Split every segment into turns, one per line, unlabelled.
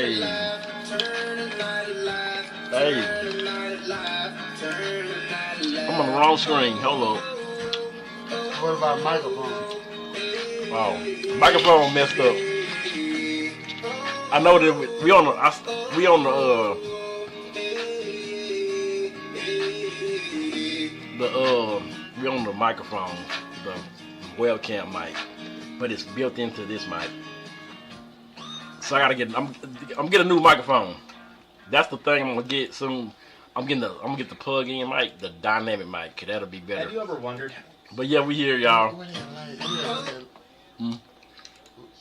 Hey. Hey. I'm on the wrong screen. Hold up.
What about microphone?
Oh, microphone messed up. I know that we on the we on the we on the microphone, the webcam mic, but it's built into this mic. So I gotta get I'm getting a new microphone. That's the thing I'm gonna get soon. I'm gonna get the plug-in mic, the dynamic mic, 'cause that'll be better.
Have you ever wondered?
But yeah, we here, y'all.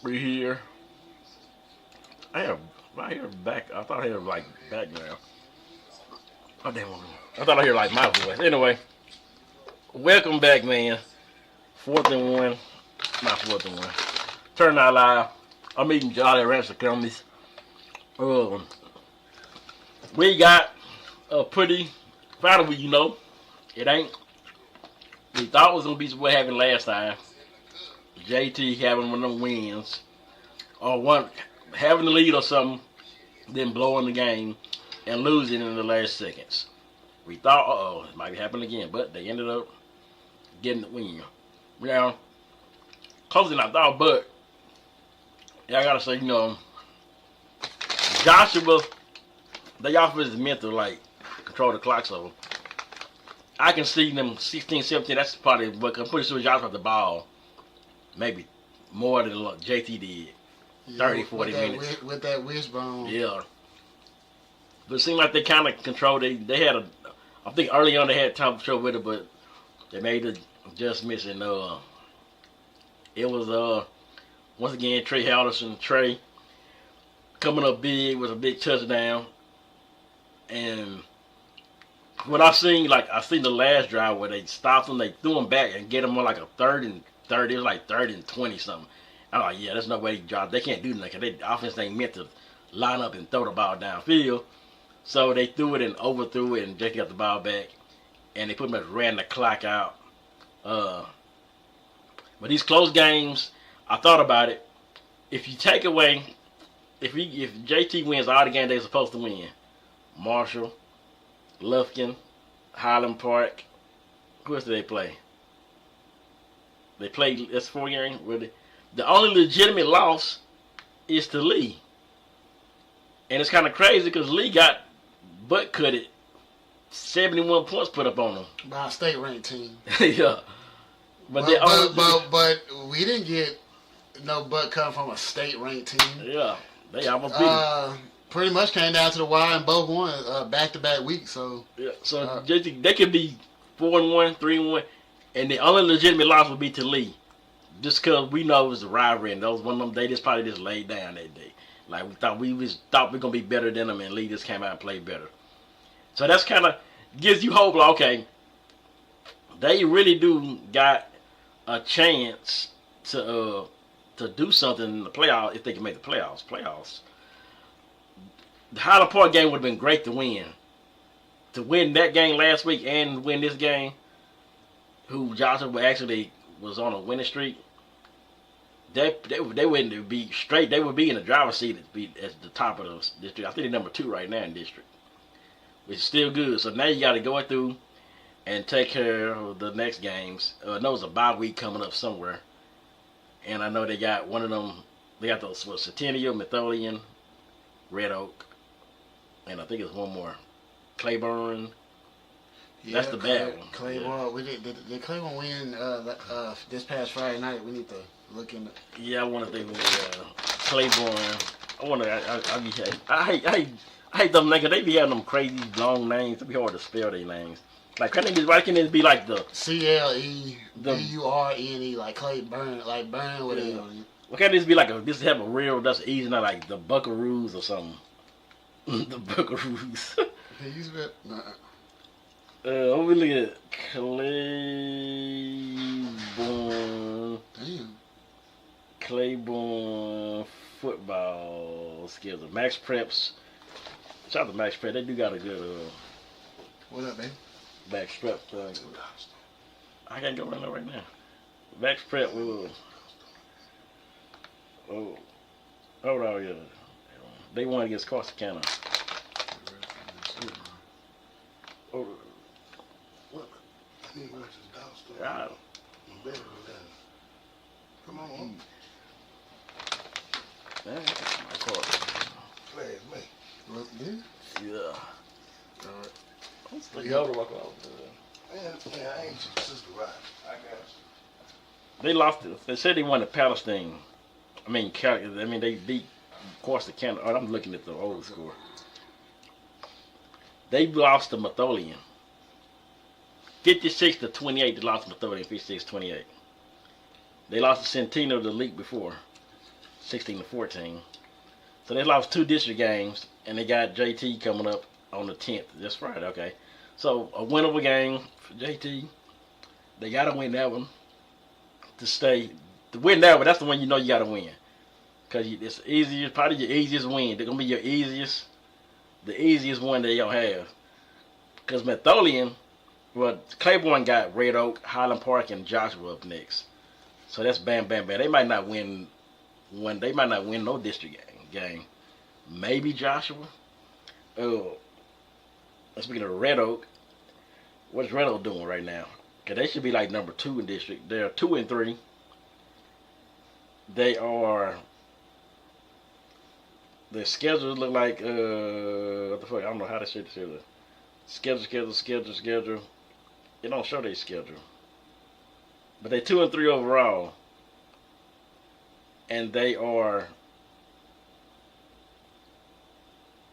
We here. I have right here back. I thought I heard like background. Oh damn! I thought I heard like my voice. Anyway, welcome back, man. 4th and 1, not 4th and 1. Turn out live. I'm eating Jolly Rancher gummies. We got a pretty finally, you know, it ain't. We thought it was gonna be what happened last time. JT having one of them wins, or one having the lead or something, then blowing the game and losing in the last seconds. We thought, uh-oh, it might be happening again, but they ended up getting the win. Now, closer than I thought, but yeah, I gotta say, you know, Joshua, the offense is meant to like control the clock, so I can see them 16, 17. That's probably, but I'm pretty sure Joshua had the ball maybe more than JT did. 30, 40 minutes.
With that wishbone.
Yeah. But it seemed like they kind of controlled it. They had I think early on they had time to show with it, but they made the adjustments, and it was once again Trey Halderson. Trey coming up big was a big touchdown, and what I seen the last drive where they stopped him, they threw him back and get him on like a 3rd and 30. It was like 3rd and 20 something. I'm like, yeah, there's no way they can't do nothing. They offense ain't meant to line up and throw the ball downfield. So they threw it and overthrew it, and Jake got the ball back, and they pretty much ran the clock out. But these close games, I thought about it. If you take away, if JT wins all the games they're supposed to win, Marshall, Lufkin, Highland Park, who else do they play? They played that's 4 games. Really, the only legitimate loss is to Lee, and it's kind of crazy because Lee got butt cutted, 71 points put up on him
by a state ranked team.
Yeah, but
we didn't get no butt cut from a state ranked team.
Yeah, they almost beat.
Pretty much came down to the wire and both won back-to-back weeks. So
yeah, so they could be 4-1, 3-1. And the only legitimate loss would be to Lee. Just because we know it was a rivalry, and those one of them, they just probably just laid down that day. Like we thought we were going to be better than them, and Lee just came out and played better. So that's kind of gives you hope, like, okay, they really do got a chance to do something in the playoffs if they can make the playoffs. The Highland Park game would have been great to win. To win that game last week and win this game, who Joshua actually was on a winning streak, they wouldn't be straight. They would be in the driver's seat at the top of the district. I think they're number 2 right now in district, which is still good. So now you got to go through and take care of the next games. I know it's a bye week coming up somewhere, and I know they got one of them. They got those Centennial, Methodian, Red Oak, and I think it's one more, Claiborne.
Yeah,
that's the bad one.
Claiborne. Yeah. Did Claiborne win this past Friday night? We need to look into.
Yeah, I want to think of Claiborne. I hate them niggas. They be having them crazy long names. It be hard to spell their names. Like, why can't it be like the
CLEBURNE, like Claiborne, like burn with it on it?
Why can't this be like this have a real that's easy, not like the Buckaroos or something? The Buckaroos.
Can you spell? Nah.
What we looking at? Claiborne.
Damn.
Claiborne football skills. Max Preps. Shout out to Max Prep. They do got a good
what up, man?
Max Prep. I can't go right now. Max Prep. Hold on, yeah. They won against Corsicana. Oh,
What? I need to watch this dog story.
I,
I'm better than that. Come on.
man, my card.
Flag me.
Well, yeah.
Yeah.
All right.
You hold it, walk out.
Man, I ain't your sister right. I got you.
They lost it. They said they won to Palestine. They beat Corsicana. Oh, I'm looking at the old score. They lost to Methodian. 56-28. They lost to Methodian. 56-28. They lost to Centino the week before. 16-14. So they lost 2 district games, and they got JT coming up on the 10th. That's Friday, okay. So a winnable game for JT. They got to win that one to stay. To win that one, that's the one you know you got to win. Because it's easier, probably your easiest win. They're going to be the easiest one they don't have. Because Methodian, well, Claiborne got Red Oak, Highland Park, and Joshua up next. So that's bam, bam, bam. They might not win one. They might not win no district game. Maybe Joshua. Speaking of Red Oak, what's Red Oak doing right now? Because they should be like number 2 in district. They're 2-3. They are. Their schedules look like what the fuck? I don't know how to say this here. Schedule. It don't show their schedule. But they're 2-3 overall. And they are.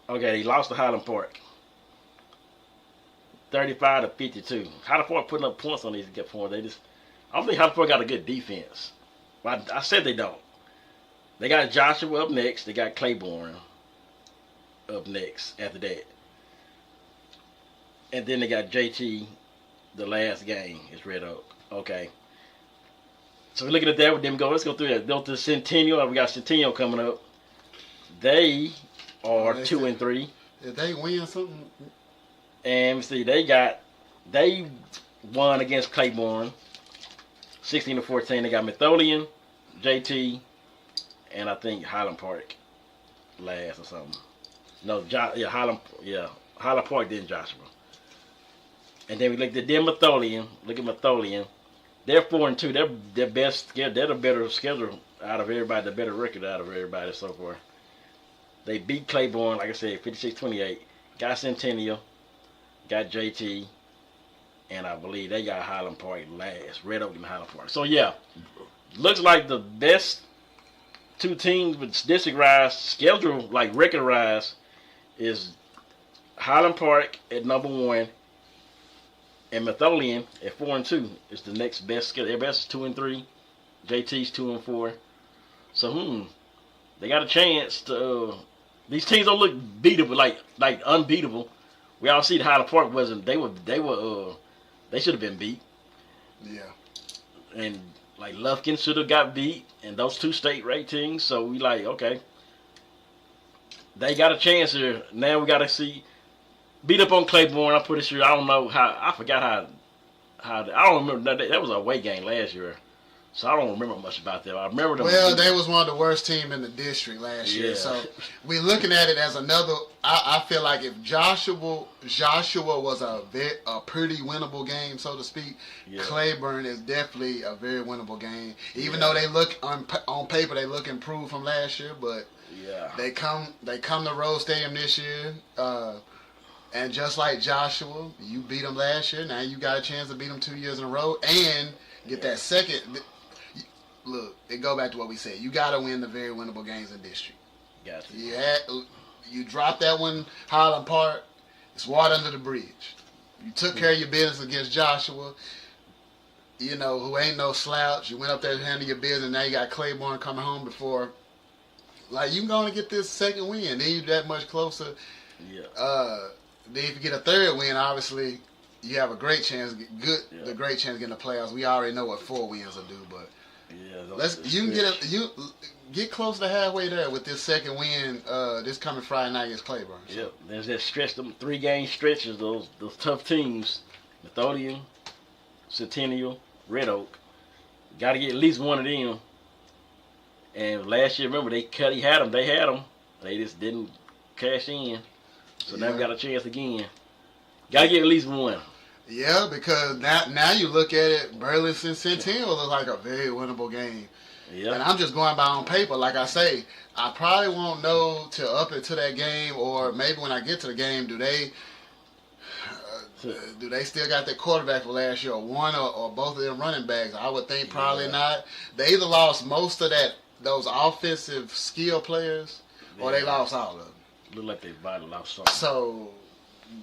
Okay, they lost to Highland Park. 35-52. Highland Park putting up points on these points. I don't think Highland Park got a good defense. But I said they don't. They got Joshua up next. They got Claiborne up next after that. And then they got JT. The last game is Red Oak. Okay. So we're looking at that with them go. Let's go through that. Go to Centennial. We got Centennial coming up. They are 2-3.
If they win something,
and see, they won against Claiborne, 16-14. They got Methodian, JT, and I think Highland Park last or something. No, Highland Park then Joshua. And then we looked at them Methodian. Look at Methodian. They're 4-2. They're their best. They're the better schedule out of everybody. The better record out of everybody so far. They beat Claiborne, like I said, 56-28. Got Centennial. Got JT. And I believe they got Highland Park last. Red Oak and Highland Park. So yeah, looks like the best 2 teams with district rise schedule, like record rise, is Highland Park at number 1. And Methodian at 4-2 is the next best. Their best is 2-3. JT's 2-4. So they got a chance to. These teams don't look beatable, like unbeatable. We all see the Highland Park wasn't. They should have been beat.
yeah.
And like Lufkin should have got beat, and those 2 state ranked teams. So we like, okay, they got a chance here. Now we got to see. Beat up on Claiborne. I'm pretty sure. I don't know how. I forgot how. I don't remember. That was a away game last year, so I don't remember much about that. I remember them.
Well, they was one of the worst teams in the district last year. So we're looking at it as another. I feel like if Joshua was a pretty winnable game, so to speak, Claiborne is definitely a very winnable game. Even though they look on paper, they look improved from last year, but they come to Rose Stadium this year. And just like Joshua, you beat them last year. Now you got a chance to beat them 2 years in a row and get that second. Look, it go back to what we said. You got to win the very winnable games in district.
Got to.
You dropped that one, Highland Park. It's water under the bridge. You took care of your business against Joshua, who ain't no slouch. You went up there to handle your business. Now you got Claiborne coming home before. Like, you going to get this second win. Then you that much closer.
Yeah.
Then if you get a third win, obviously you have a great chance. The great chance of getting the playoffs. We already know what 4 wins will do, but get close to halfway there with this second win. This coming Friday night against Claiborne. So.
Yep. There's that stretch, them 3-game stretches. Those tough teams, Methodian, Centennial, Red Oak. Got to get at least one of them. And last year, remember they had them. They just didn't cash in. So now we got a chance again. Got to get at least one.
Yeah, because now you look at it, Burleson Centennial looks like a very winnable game.
Yeah.
And I'm just going by on paper. Like I say, I probably won't know till up into that game, or maybe when I get to the game, do they still got their quarterback from last year, or one or both of them running backs? I would think probably not. They either lost most of those offensive skill players, or they lost all of them.
Look like they might have lost something.
So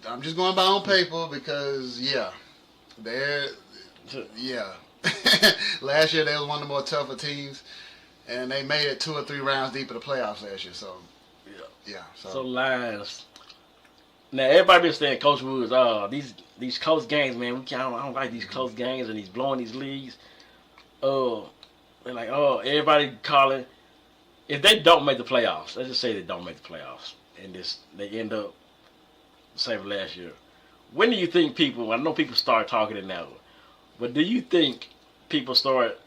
I'm just going by on paper because last year they was one of the more tougher teams, and they made it 2 or 3 rounds deep in the playoffs last year. So
So lines. Now everybody been saying Coach Woods, these close games, man. I don't like these close games, and he's blowing these leads. They're like, everybody calling. If they don't make the playoffs, let's just say they don't make the playoffs, and they end up the same as last year. When do you think people? I know people start talking it now, but do you think people start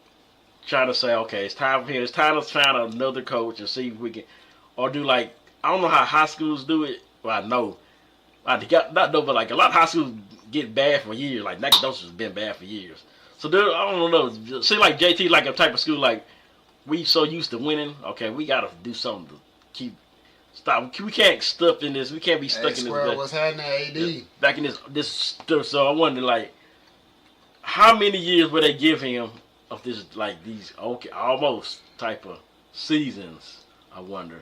trying to say, okay, it's time for him. It's time to find another coach and see if we can, or do like I don't know how high schools do it. Well, I know. But like a lot of high schools get bad for years. Like Nacogdoches has been bad for years. So I don't know. See, like JT, like a type of school like we so used to winning. Okay, we gotta do something to stop. We can't stuff in this. We can't be stuck in this.
What's happening, AD?
Back in this stuff. So I wonder, like, how many years would they give him of this, like these almost type of seasons? I wonder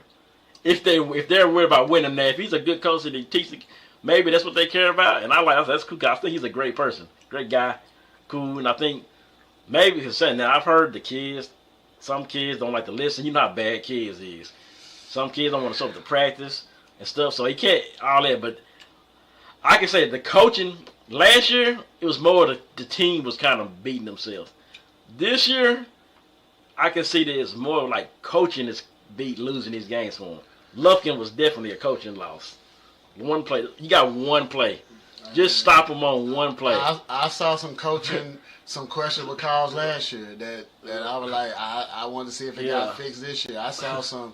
if they're worried about winning. That if he's a good coach and he teaches. Maybe that's what they care about, and that's cool. I think he's a great person, great guy, cool. And I think maybe he's saying now I've heard some kids don't like to listen. You know how bad kids is. Some kids don't want to show up to practice and stuff, so he can't all that. But I can say the coaching last year it was more the team was kind of beating themselves. This year I can see that it's more like coaching is losing these games for him. Lufkin was definitely a coaching loss. One play. You got one play. Just stop him on one play.
I saw some coaching, some questionable calls last year that I was like, I wanted to see if it got fixed this year. I saw some.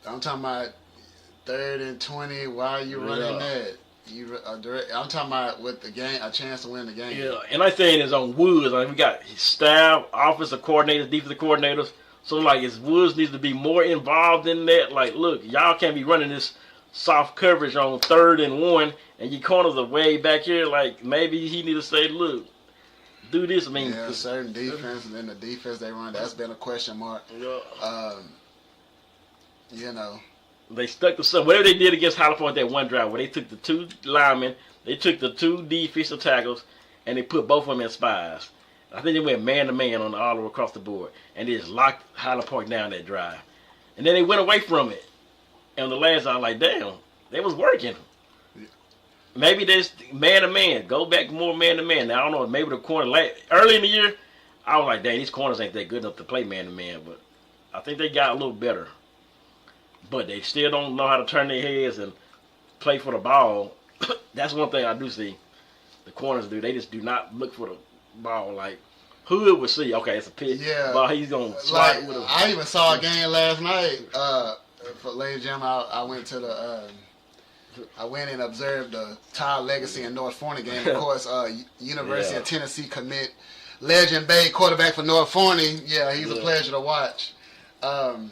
I'm talking about 3rd and 20. Why are you running that? I'm talking about with the game, a chance to win the game.
Yeah, and I saying it's on Woods. Like we got his staff, offensive coordinators, defensive coordinators. So like, Woods needs to be more involved in that. Like, look, y'all can't be running this soft coverage on 3rd and 1, and your corners are way back here. Like maybe he need to say, look, do this. I mean,
certain defense and then the defense they run, that's been a question mark.
They stuck to something. Whatever they did against Hollow Point that one drive, where they took the 2 linemen, they took the 2 defensive tackles, and they put both of them in spies. I think they went man to man on all across the board, and they just locked Hollow Point down that drive. And then they went away from it. And the last, I was like, damn, they was working. Yeah. Maybe this man to man, go back more man to man. Now I don't know, maybe the corner early in the year, I was like, dang, these corners ain't that good enough to play man to man. But I think they got a little better. But they still don't know how to turn their heads and play for the ball. That's one thing I do see. The corners do. They just do not look for the ball. Like Hood would see, okay, it's a pitch. Yeah. Ball, he's gonna slide with it.
I even saw a game last night. For ladies and gentlemen, I went to I went and observed the Todd Legacy and North Forney game. Of course, University of Tennessee commit Legend Bay quarterback for North Forney. Yeah, he's a pleasure to watch. I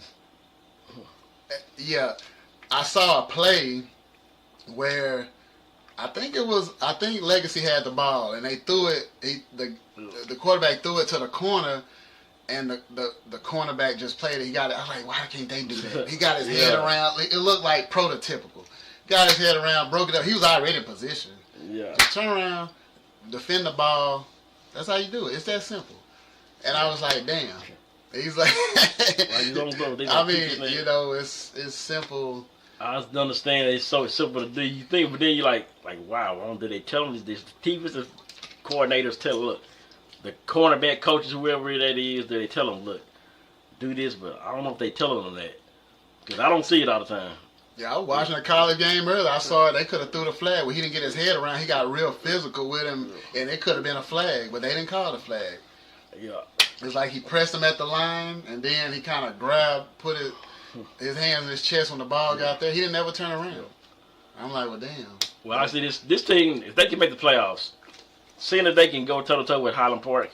saw a play where I think Legacy had the ball and they threw it. The quarterback threw it to the corner. And the cornerback just played it. He got it. I was like, why can't they do that? He got his head around. It looked like prototypical. Got his head around, broke it up. He was already in position. Yeah. Just turn around, defend the ball. That's how you do it. It's that simple. And I was like, damn. He's like, I mean, it's simple.
I understand it's so simple to do. You think, but then you're like, wow, did they tell them this? The defensive coordinators tell them, look, the cornerback coaches, whoever that is, they tell them, look, do this, but I don't know if they tell them that. Because I don't see it all the time.
Yeah, I was watching a college game earlier. I saw it. They could have threw the flag. Well, he didn't get his head around. He got real physical with him, and it could have been a flag, but they didn't call the flag. Yeah. It's like he pressed him at the line, and then he kind of put it. his hands in his chest when the ball got there. He didn't ever turn around. I'm like, well, damn.
Well, I see this team, if they can make the playoffs, seeing that they can go toe-to-toe with Highland Park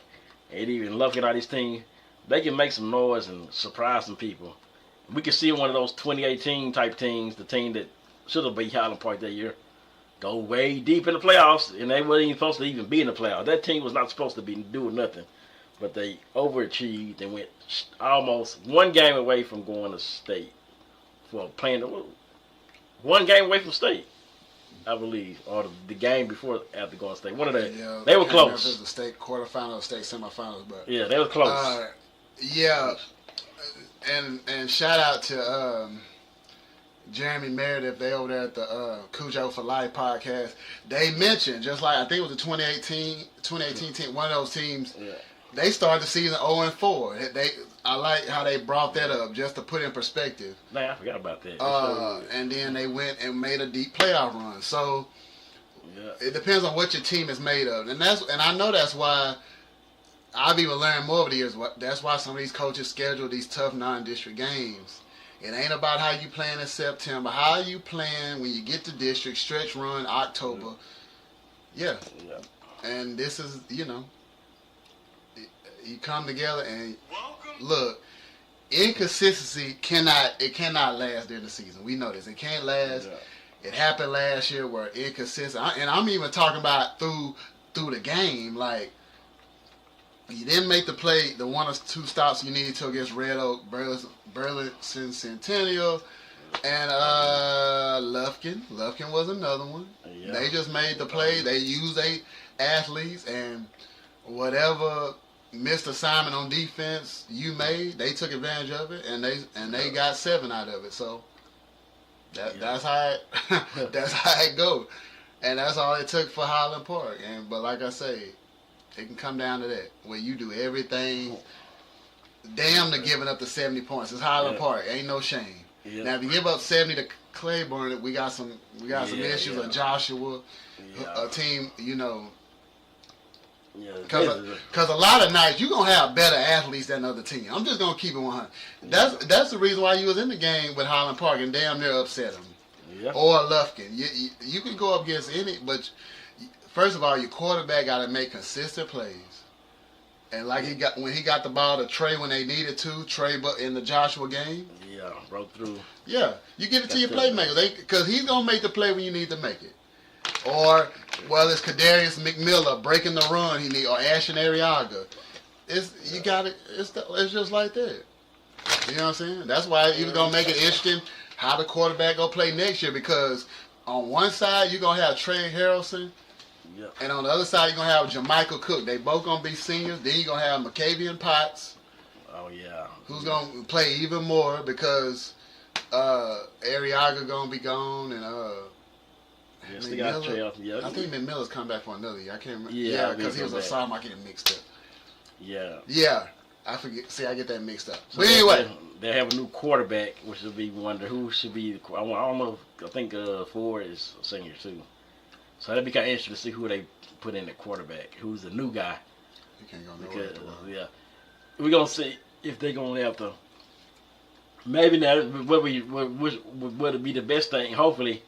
and even Lufkin out his team, they can make some noise and surprise some people. We can see one of those 2018 type teams, the team that should have beat Highland Park that year, go way deep in the playoffs, and they weren't even supposed to even be in the playoffs. That team was not supposed to be doing nothing, but they overachieved and went almost one game away from going to state for playing one game away from state, I believe, or the game before after going to state. One of the they were close.
It was the state quarterfinals, state semifinals, but
yeah, they were close.
Yeah, and shout out to Jeremy Meredith. They over there at the Cujo for Life podcast. They mentioned, just like I think it was the 2018 team, one of those teams.
Yeah.
They started the season 0-4. I like how they brought that up just to put in perspective.
Man, I forgot about that.
And then they went and made a deep playoff run. So
yeah.
It depends on what your team is made of, and I know that's why I've even learned more over the years. That's why some of these coaches schedule these tough non-district games. It ain't about how you playing in September. How you playing when you get to district, stretch run, October. Yeah. And this is, you come together and look, inconsistency cannot last during the season. We know this. It can't last. Yeah. It happened last year where inconsistent, and I'm even talking about through the game. Like, you didn't make the play, the one or two stops you needed to against Red Oak, Burleson Centennial, and Lufkin. Lufkin was another one. Yeah. They just made the play. They used their athletes, and whatever missed assignment on defense you made, they took advantage of it, and they got 7 out of it. So that's how it goes, and that's all it took for Highland Park. But like I say, it can come down to that, where you do everything damn to giving up the 70 points. It's Highland Park. Ain't no shame. Yeah. Now, if you give up 70 to Claiborne, we got some issues. Or Joshua, a team, because a lot of nights you're gonna have better athletes than other team. I'm just gonna keep it 100. That's the reason why you was in the game with Highland Park and damn near upset them. Yeah. Or Lufkin. You can go up against any, but first of all, your quarterback got to make consistent plays. And like when he got the ball to Trey when they needed to, Trey but in the Joshua game.
Yeah, broke through.
Yeah, you give it to your playmaker because he's gonna make the play when you need to make it. Or it's Kadarius McMillan breaking the run he need, or Ashton Arriaga. It's just like that. You know what I'm saying? That's why it's gonna make it interesting how the quarterback gonna play next year, because on one side you're gonna have Trey Harrelson. Yep. And on the other side, you're going to have Jermichael Cook. They both going to be seniors. Then you're going to have McCavian Potts.
Oh, yeah.
Who's going to play even more because Arriaga going to be gone. And
I think
McMillan's come back for another year. I can't remember.
Yeah,
because he was a sophomore. I get it mixed up.
Yeah.
Yeah. I forget. See, I get that mixed up. So but anyway.
They have a new quarterback, which would be wonder who should be. I don't know. I think Ford is a senior, too. So that'd be kind of interesting to see who they put in at quarterback. Who's the new guy?
He can't go nowhere.
We're gonna see if they're gonna have to. Maybe now, what would be the best thing? Hopefully,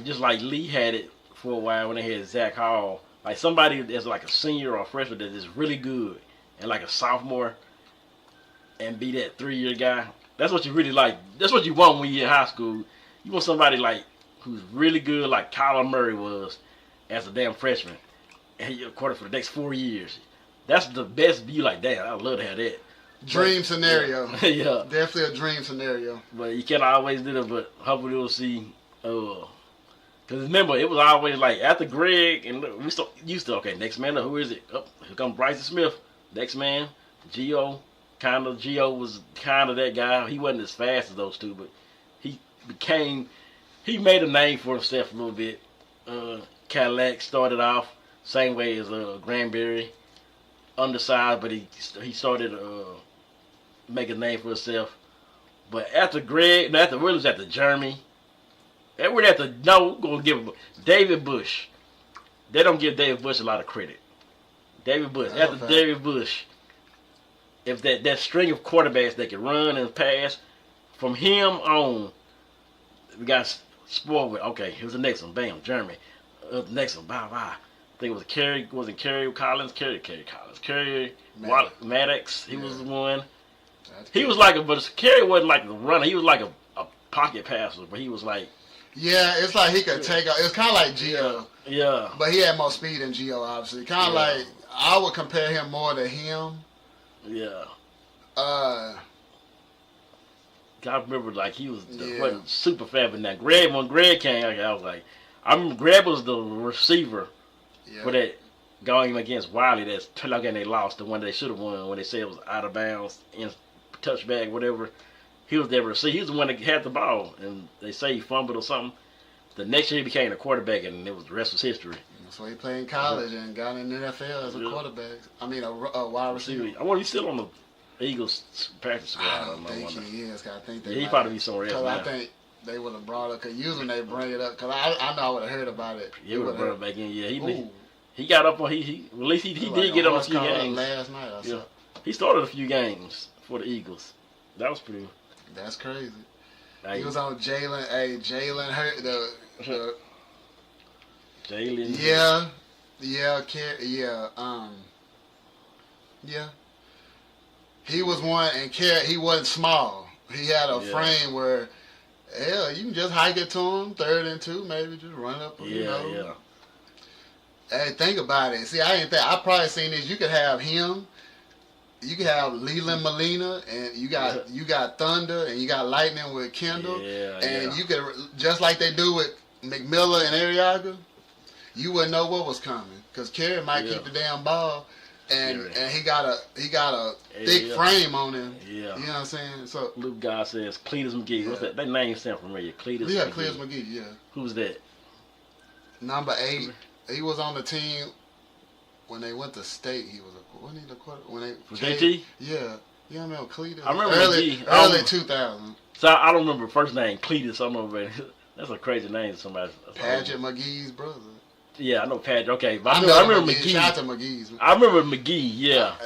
just like Lee had it for a while when they had Zach Hall, like somebody that's like a senior or a freshman that is really good, and like a sophomore, and be that 3-year guy. That's what you really like. That's what you want when you're in high school. You want somebody like who's really good, like Kyler Murray was as a damn freshman, and he's a quarter for the next 4 years. That's the best view. Like, damn, I'd love to have that.
Dream scenario.
Yeah.
Definitely a dream scenario.
But you can't always do that, but hopefully we'll see. Because remember, it was always like, after Greg, and we used to, okay, next man, who is it? Oh, here comes Bryson Smith. Next man, Gio. Gio was kind of that guy. He wasn't as fast as those two, but he made a name for himself a little bit. Cadillac started off same way as Granbury, undersized, but he started making a name for himself. But after Greg, after Jeremy, we're gonna give him David Bush. They don't give David Bush a lot of credit. David Bush. After David Bush, if that string of quarterbacks that can run and pass, from him on, we got spoiled with, okay, here's the next one, bam, Jeremy. The next one, bye. I think it was Kerry Collins, Maddox, he was the one. He was like but Kerry wasn't like a runner, he was like a pocket passer, but he was like.
Yeah, it's like he could take. It's kind of like Gio.
Yeah.
But he had more speed than Gio, obviously. Kind of like I would compare him more to him.
Yeah.
I
remember like he wasn't super fast, but now when Greg came, I was like, I remember Greg was the receiver for that game against Wiley. That's and they lost the one they should have won when they said it was out of bounds in touchback, whatever. He was there to see. He was the one that had the ball, and they say he fumbled or something. The next year he became a quarterback, and it was the rest was history.
So he played in college and got in the NFL as a quarterback. I mean, a wide receiver.
I wonder he's still on the Eagles practice squad.
I don't think he is. I think
he probably be somewhere else now.
I think they would have brought it. Cause usually they bring it up. Cause I know I would have heard about it.
He would have brought it back in. Yeah, he got up on at least he did get on a few games
last night.
He started a few games for the Eagles. That was pretty.
That's crazy.
Hey.
He was on Jalen. Hey, Jalen hurt the
Jalen.
Yeah. He was one, and he wasn't small. He had a frame where, hell, you can just hike it to him, 3rd and 2, maybe just run up.
Yeah.
Hey, think about it. See, I probably seen this. You could have him. You can have Leland Molina, and you got Thunder, and you got Lightning with Kendall, and you could just like they do with McMillan and Arriaga, you wouldn't know what was coming because Kerry might keep the damn ball, and he got a thick frame on him. Yeah, you know what I'm saying. So
Luke guy says Cletus McGee. What's that? That name sound familiar. Cletus.
Yeah, Cletus McGee. Yeah.
Who's that?
Number 8. He was on the team when they went to state. He was wasn't he the quarter when they
was JT?
Yeah. You know what I mean? Cletus.
I remember
early 2000.
So I don't remember first name Cletus. I remember that's a crazy name. Somebody.
Paget McGee's brother.
Yeah, I know Paget. Okay, but I remember McGee.
Shout out to McGee's.
I remember McGee. Yeah.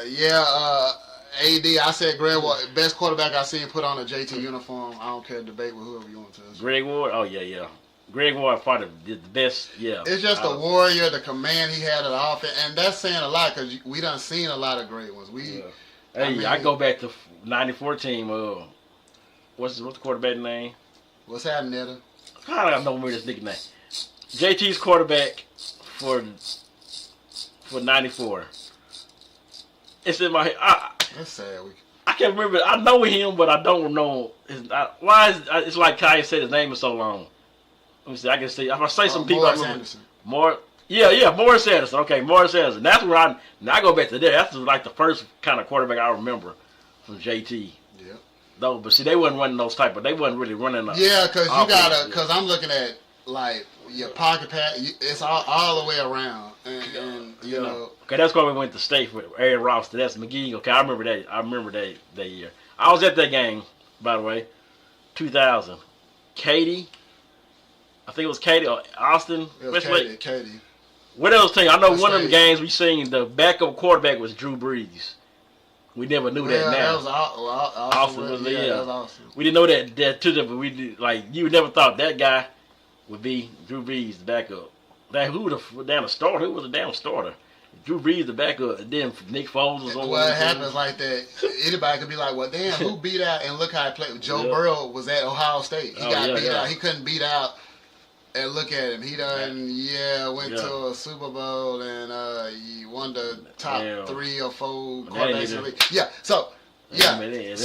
AD. I said Greg Ward, best quarterback I seen put on a JT uniform. I don't care. Debate with whoever you want to.
Greg Ward. Oh yeah. Greg Ward probably did the best. Yeah.
It's just the warrior, the command he had at the offense, and that's saying a lot because we done seen a lot of great ones. I
go back to '94 team. What's the quarterback name?
What's happening, Netta?
How do I know this nigga name? JT's quarterback for '94. It's in my head.
That's sad.
I can't remember. I know him, but I don't know why. It's like Kai said his name is so long. Let me see. I can see. If I say some people,
Morris Anderson.
Morris Anderson. Okay, Morris Anderson. That's where I go back to there. That's like the first kind of quarterback I remember from JT.
Yeah.
Though, but see, they wasn't running those type, but they wasn't really running.
Because because I'm looking at like your pocket pass. It's all the way around, and you know.
Okay, that's why we went to state with Aaron Ross. That's McGee. Okay, I remember that year. I was at that game, by the way, 2000. Katie. I think it was Katie or Austin.
It was Katie.
What else thing? I know one of them games we seen the backup quarterback was Drew Brees. We never knew that. Now
that was Austin.
That was
Austin.
We didn't know that too, but we did, you never thought that guy would be Drew Brees the backup. Who was the damn starter? Who was the damn starter? Drew Brees the backup, and then Nick Foles was on.
Well, it happens like that. Anybody could be like, "Well, damn, who beat out?" And look how he played. Joe Burrow was at Ohio State. He got beat out. He couldn't beat out. And look at him. He went to a Super Bowl and he won the top 3 or 4 quarterbacks in the league. Yeah. So and you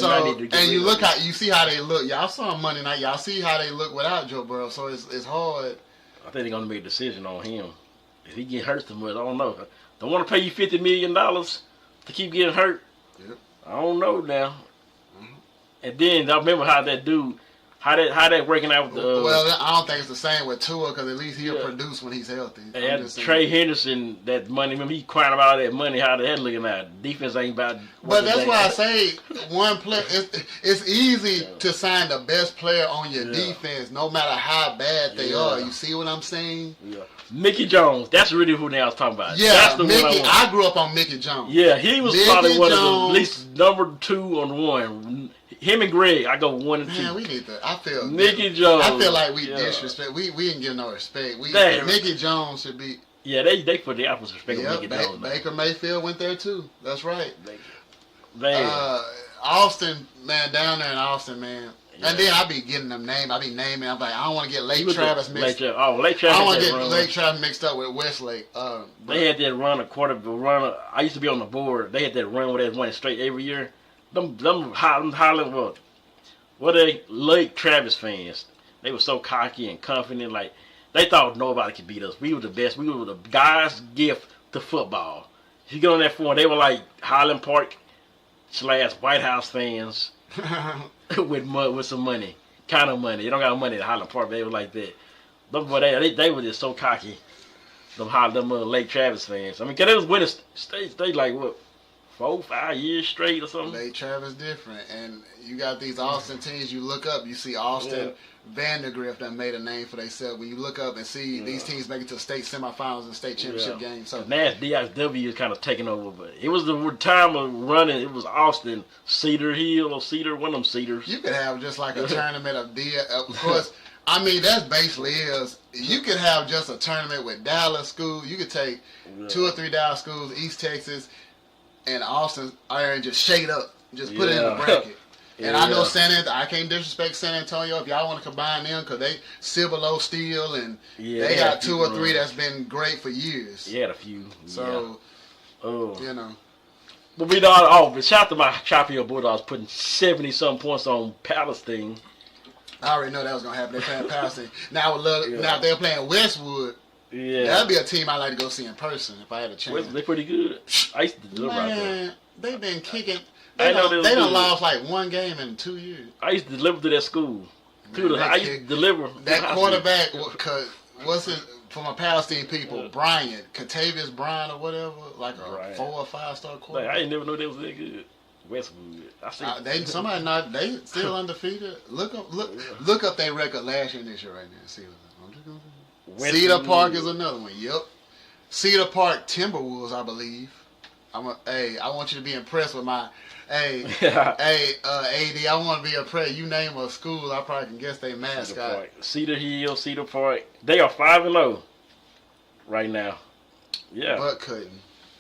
see how they look. Y'all saw Monday night. Y'all see how they look without Joe Burrow. So it's hard.
I think they're gonna make a decision on him. If he get hurt too much, I don't know. Don't want to pay you $50 million to keep getting hurt.
Yep.
I don't know now. Mm-hmm. And then I remember how that dude How that working out with the?
Well, I don't think it's the same with Tua because at least he'll
Yeah.
produce when he's healthy.
And Trey Henderson, that money. Remember he crying about all that money. How the head looking at? Defense ain't about.
But that's why I say one player. It's easy to sign the best player on your defense, no matter how bad they are. You see what I'm saying?
Yeah. Mickey Jones. That's really who I was talking about.
Yeah,
that's the
Mickey.
one I
grew up on Mickey Jones.
Yeah, he was
Mickey
probably one of the
Jones.
at least number 2 on 1. Him and Greg, I go 1 and 2.
Man, we need to. I feel
Mickey Jones.
I feel like we disrespect. We didn't give no respect. Mickey Jones should be.
Yeah, they put the opposite respect on Mickey Jones.
Baker Mayfield went there too. That's right.
Man.
Austin, man, down there in Austin, man. Yeah. And then I be getting them names. I be naming. I'm like, I don't want to get Lake Travis mixed.
Lake Travis. I
don't want to get Lake Travis mixed up with Westlake.
They had that run run. I used to be on the board. They had that run where they won straight every year. Them Highland, what they Lake Travis fans. They were so cocky and confident. Like they thought nobody could beat us. We were the best. We were the guys' gift to football. If you get on that phone, they were like Highland Park / White House fans. with some money, kind of money. They don't got money at Highland Park. They were like that. They were just so cocky. Them Lake Travis fans. I mean, cause they was winning states. They like what 4-5 years straight or something.
Lake Travis different, and you got these Austin teams. You look up, you see Austin. Vandergrift that made a name for themselves. When you look up and see these teams make it to state semifinals and state championship games. So
Nash DXW is kind of taking over, but it was the time of running. It was Austin, Cedar Hill or Cedar, one of them Cedars.
You could have just like a tournament of of course. I mean, that's basically is. You could have just a tournament with Dallas schools. You could take 2 or 3 Dallas schools, East Texas, and Austin, and just shade up, just put it in the bracket. And I know I can't disrespect San Antonio if y'all want to combine them because they Cibolo Steel and they got 2 or 3 that's been great for years.
Yeah, a few.
So, you know.
But but shout out to my Chapio Bulldogs putting 70-something points on Palestine.
I already know that was going to happen. They're playing Palestine. Now, now if they're playing Westwood, that'd be a team I'd like to go see in person if I had a chance.
They're pretty good. I used to deliver out there.
Man, they've been kicking. They done lost like 1 game in 2 years.
I used to deliver to that school. I used to deliver.
That quarterback, what's it, from a Palestine people, Bryant, Katavius Bryant or whatever, like a 4 or 5 star quarterback.
I didn't never know they was that good. Westwood.
They still undefeated. Look up their record last year and this year right now. See what I'm just gonna Cedar Park is another one. Yep. Cedar Park Timberwolves, I believe. I want you to be impressed with my. AD, I want to be impressed. You name a school, I probably can guess their mascot.
Cedar Hill, Cedar Park. They are 5-0 right now. Yeah.
But couldn't.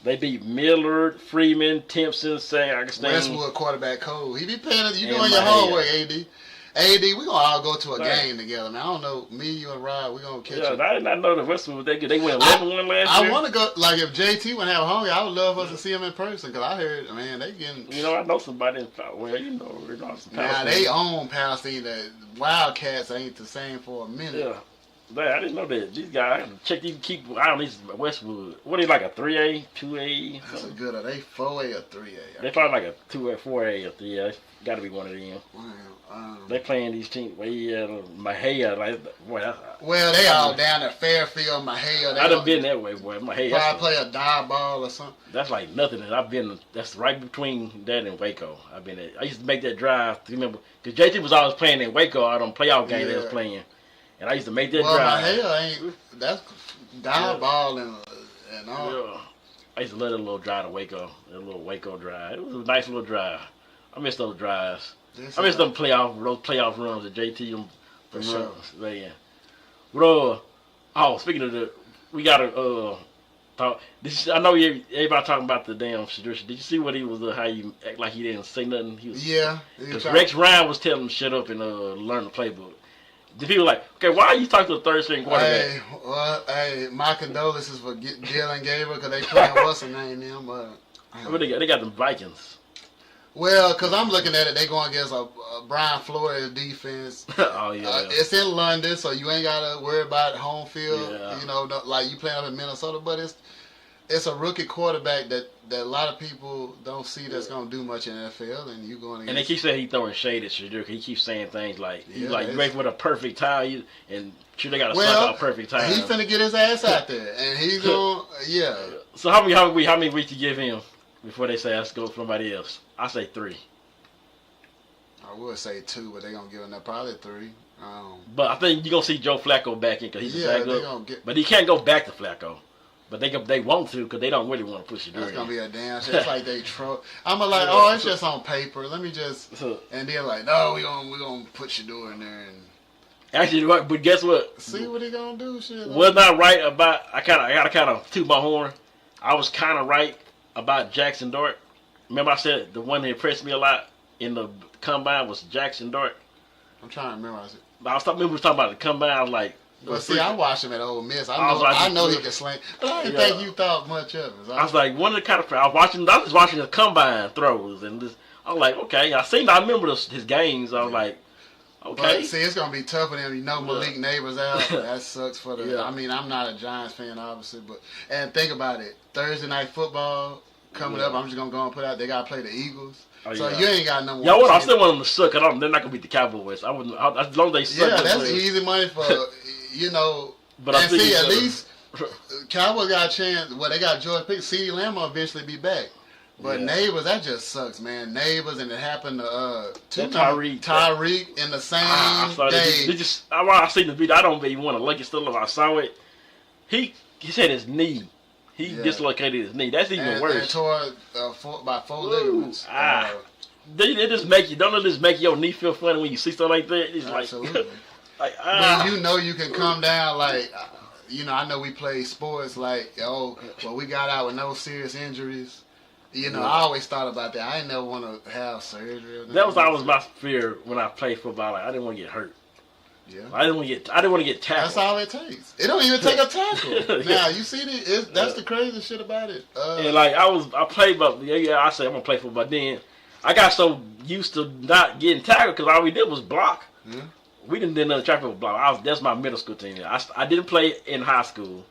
They beat Millard, Freeman, Timpson, St. Augustine.
Westwood quarterback Cole. He be paying. You doing your homework, AD. AD, we gonna all go to a game together, man. I don't know, me, you, and Rod, we gonna catch it.
I did not know the Westwood was that good. They went 11-1 last year.
I want to go, like if JT would have home, I would love us to see him in person, because I heard, man, they getting...
You know, I know somebody in Palestine.
Now, they own Palestine. The Wildcats ain't the same for a minute.
Yeah. I didn't know that. These guys, check these, keep eye on these Westwood. What are they, like a 3A, 2A?
That's a good, are they 4A or 3A?
They probably like a 2A, 4A or 3A. Got to be one of them. They playing these teams way Mahia.
Well, they all down at Fairfield, Mahia.
I done been that way, boy. Mahia.
Probably play a die ball or something.
That's like nothing. That's right between that and Waco. I've been there. I used to make that drive. Remember, because JT was always playing in Waco out on playoff games they was playing. And I used to make that drive.
Well, Mahia that's die ball and all.
Yeah. I used to let a little drive to Waco. A little Waco drive. It was a nice little drive. I miss those drives. I miss those playoff runs at JT.
For sure.
Man. But, speaking of we gotta talk. I know everybody talking about the damn situation. Did you see what he was? How you act like he didn't say nothing? Because Rex Ryan was telling him to shut up and learn the playbook. The people like, okay, why are you talking to the third string quarterback?
My condolences for Dylan Gabriel because they playing what's her name now, but
they got the Vikings.
Well, because I'm looking at it, they going against a Brian Flores defense. It's in London, so you ain't got to worry about home field.
Yeah.
You know, like you playing up in Minnesota, but it's a rookie quarterback that a lot of people don't see that's gonna do much in the NFL, and you going.
And they keep saying he's throwing shade at Shadur. He keeps saying things like he's like you wait for the perfect time, and sure they got to suck out perfect time.
He's finna get his ass out there, and he's gonna
So how many weeks you give him before they say let's go for somebody else? I say 3.
I would say 2, but they gonna give him probably 3.
But I think you're gonna see Joe Flacco back in because he's
backup.
But he can't go back to Flacco. But they want to because they don't really want to push it.
That's gonna be a damn shit. It's like they troll. I'm like, oh, it's just on paper. Let me just. And they're like, no, we gonna put Shador in there and.
Actually, but guess what?
See what he gonna do? Shit.
Was not right about. I gotta kind of toot my horn. I was kind of right about Jackson Dart. Remember I said the one that impressed me a lot in the combine was Jackson Dart.
I'm trying to remember.
I was talking about the combine. I was like.
But see, I watched him at Ole Miss. I know he can sling, but I didn't think you thought much of him.
I was like, one of the kind of I was watching the combine throws, and I was like, okay, I remember his games. I was like, okay.
But see, it's gonna be tough for them. You know, Malik Neighbors out. That sucks for the. Yeah. I mean, I'm not a Giants fan, obviously, and think about it. Thursday night football coming up. I'm just gonna go and put out. They gotta play the Eagles. So you ain't got no.
Yeah, I still want them to suck. They're not gonna beat the Cowboys. I wouldn't. As long as they suck.
Yeah, that's easy money for. You know, but and see, at least Cowboys got a chance. Well, they got George Pickens. CeeDee Lamb will eventually be back. But Neighbors, that just sucks, man. Neighbors, and it happened to Tyreek in the same day.
I seen the video. I don't even want to look at stuff. I saw it. He said his knee. He dislocated his knee. That's even worse.
And tore by 4 ligaments.
It just make you. Don't it just make your knee feel funny when you see something like that? It's
absolutely.
Like,
when you know you can come down, like, I know we play sports, like, we got out with no serious injuries. I always thought about that. I didn't never want to have surgery.
That was always my fear when I played football. Like, I didn't want to get hurt.
Yeah.
I didn't want to get tackled.
That's all it takes. It don't even take a tackle. Now, you see, that's the crazy shit about it.
And, like, I played, but, I said I'm going to play football. Then I got so used to not getting tackled because all we did was block.
Yeah.
We didn't do another track block. That's my middle school team. I didn't play in high school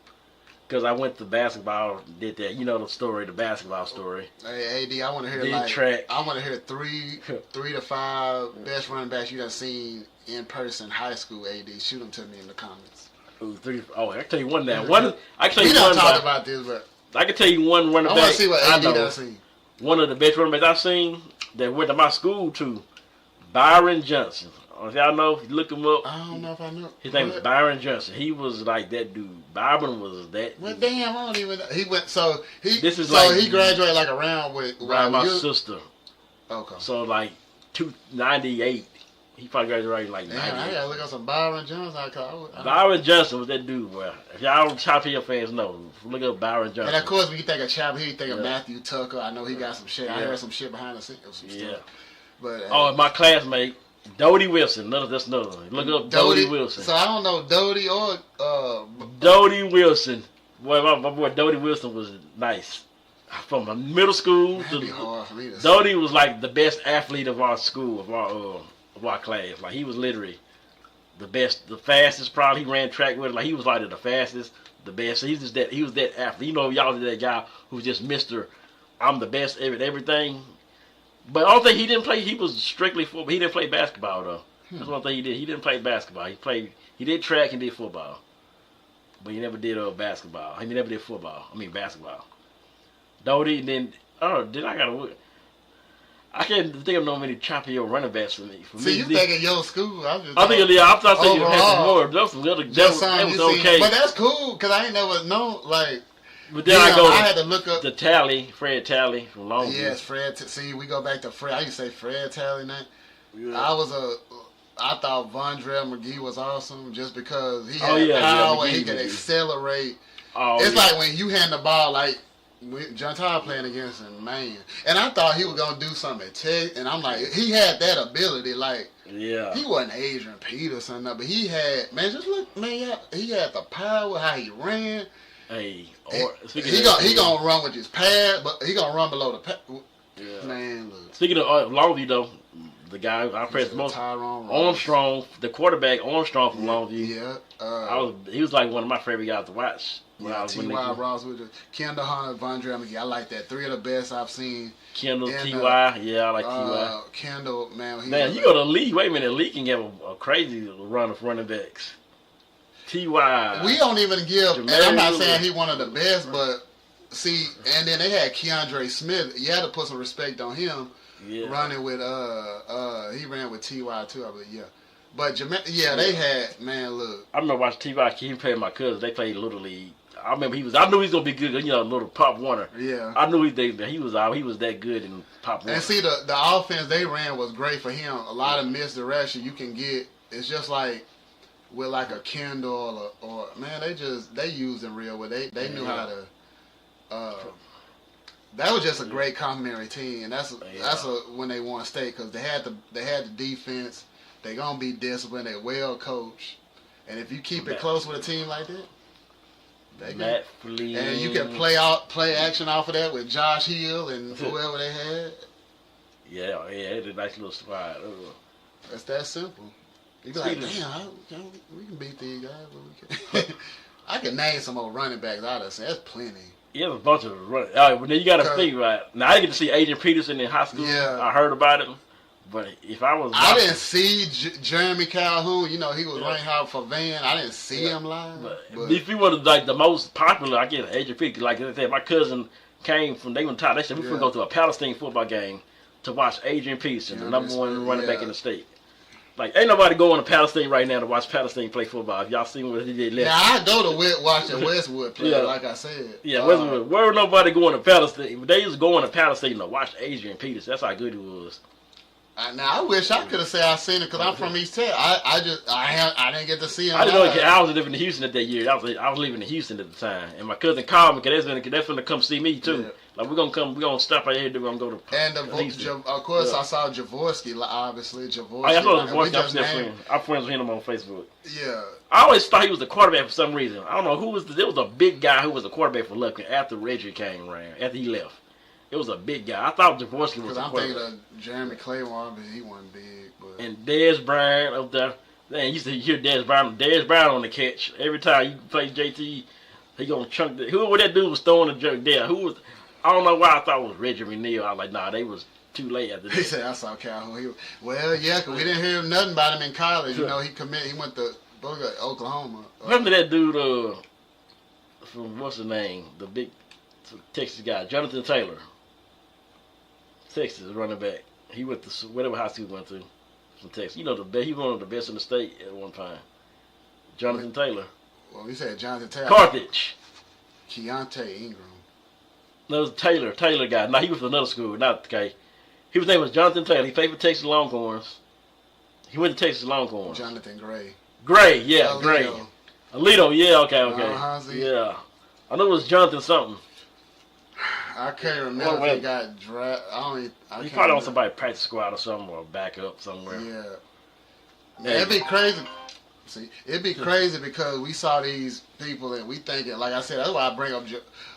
because I went to basketball. Did that? You know the story, the basketball story.
Hey, AD, I want to hear
track.
I want to hear 3 to 5 best running backs you done seen in person high school. AD, shoot them to me in the comments.
I can tell you one now. I can tell you
we
one.
We don't talk about this, but
I can tell you one running back.
I want to see what AD done seen.
One of the best running backs I've seen that went to my school too, Byron Johnson. If y'all know, look him up.
I don't know if I know.
His name is Byron Johnson. He was like that dude. Byron was that dude.
Well, damn, I don't even know. He went, he graduated like around
my sister.
Okay.
So like 298. He probably graduated like 98.
I gotta look up some Byron Johnson.
Byron Johnson was that dude. Well, if y'all Chapel Hill fans know, look up Byron Johnson.
And of course, when you think of Chapel Hill, you think of Matthew Tucker. I know he got some shit. I heard some shit behind the scenes. Some stuff. But
my classmate. Doty Wilson, that's another one. Look up Doty Wilson.
So I don't know Doty or
Doty Wilson. Boy, my boy Doty Wilson was nice. From middle school
to hard for me to
Doty was like the best athlete of our school, of our class. Like he was literally the best, the fastest. Probably he ran track with it. Like he was like the fastest, the best. So he was that athlete. You know, y'all did that guy who was just Mr. I'm the best at everything. But I don't think he didn't play. He was strictly football. He didn't play basketball though. That's one thing he did. He didn't play basketball. He did track and did football, but he never did basketball. He never did football. I mean basketball. Doty, then I can't think of no many choppy running backs for me.
See, you thinking your school?
I'm thinking more. That was okay.
But that's cool because I ain't never known like.
But then I
had to look up
the Fred Talley from Longview.
Yes, Fred. See, we go back to Fred. I used to say Fred Talley. Now, yeah. I thought Vondrell McGee was awesome just because he had power. He could accelerate. It's like when you hand the ball, like John Todd playing against him, man. And I thought he was gonna do something at Tech, and I'm like, he had that ability, like.
Yeah.
He wasn't Adrian Peterson, but he had he had the power, how he ran.
Hey,
he gonna run with his pad, but he gonna run below the pad.
Yeah.
Man, look.
Speaking of Longview though, the guy I pressed most.
Tyrone
Armstrong, the quarterback Armstrong from Longview.
Yeah.
He was like one of my favorite guys to watch.
T.Y. Ross with the Kendall Hunter, Vondre McGee. I like that. 3 of the best I've seen.
Kendall, T.Y. Yeah, I like T.Y.
Kendall, man.
You go to the league. Wait a minute, the league can have a crazy run of running backs. T.Y.
We don't even give, and I'm not saying he one of the best, but see, and then they had Keandre Smith. You had to put some respect on him.
Yeah.
Running with he ran with T.Y. too, I believe. Yeah. But they had, man, look.
I remember watching T.Y. He played my cousin. They played Little League. I remember I knew he was gonna be good. Little Pop Warner.
Yeah.
I knew he was that good in Pop Warner.
And see, the offense they ran was great for him. A lot of misdirection you can get. It's just like with like a Kendall or man, they used him real well. They knew how to. That was just a great complimentary team, and that's when they won state because they had the defense. They gonna be disciplined. They well coached, and if you keep it close with a team like that. And you can play action off of that with Josh Hill and whoever they had.
Yeah, it's a nice little squad.
It's that simple. You be like, damn, we can beat these guys, but we can. I can name some more running backs out of that's plenty.
Yeah, there's a bunch of running. All right, well, then you got to think right now. I didn't get to see Adrian Peterson in high school. Yeah, I heard about him. But if I was,
I didn't see Jeremy Calhoun. He was running hard for Van. I didn't see him live.
But if he was like the most popular, I guess Adrian Peterson. Like I said, my cousin came from. They were tired. They said we could go to a Palestine football game to watch Adrian Peterson, the number one running back in the state. Like ain't nobody going to Palestine right now to watch Palestine play football. If y'all seen what he did last.
Now I go to watching Westwood play. Like I said.
Yeah, Westwood. Where nobody going to Palestine? They was going to Palestine to watch Adrian Peterson. That's how good he was.
Now I wish I could have said I seen it because I'm from East Texas. I didn't get to see him.
I didn't know I was living in Houston at that year. I was living in Houston at the time, and my cousin called me because that's when they come see me too. Yeah. Like we're gonna stop right here. We're gonna go to.
And of course I saw Javorsky. Obviously Javorsky.
I saw Javorsky. I'm friends with him on Facebook.
Yeah.
I always thought he was the quarterback for some reason. I don't know who was. There was a big guy who was the quarterback for Lufkin after Reggie came around. After he left. It was a big guy. I thought Javorsky was.
Because I'm thinking of Jeremy Claymore, but he wasn't big. But.
And Dez Bryant up there. Man, you used to hear Dez Bryant on the catch. Every time you play JT, he gonna chunk the. Who that dude was throwing the jerk there? Who was? I don't know why I thought it was Reggie McNeil. I was like, nah, they was too late after that.
He said I saw Calhoun. Because we didn't hear nothing about him in college. He he went to Oklahoma.
Remember that dude from what's his name? The big Texas guy, Jonathan Taylor. Texas running back. He went to whatever high school he went to from Texas. He was one of the best in the state at one time. Jonathan Taylor.
Well, you said Jonathan Taylor.
Carthage.
Keontae Ingram.
No, it was Taylor guy. No, he was from another school, not okay. His name was Jonathan Taylor. He played for Texas Longhorns. He went to Texas Longhorns.
Jonathan Gray.
Gray, Gray. Alito, yeah, okay.
Yeah.
I know it was Jonathan something.
I can't remember if he got drafted.
He probably on somebody's practice squad or something, or back up somewhere.
Yeah. It'd be crazy. See, it'd be crazy because we saw these people and we thinking, like I said, that's why I bring up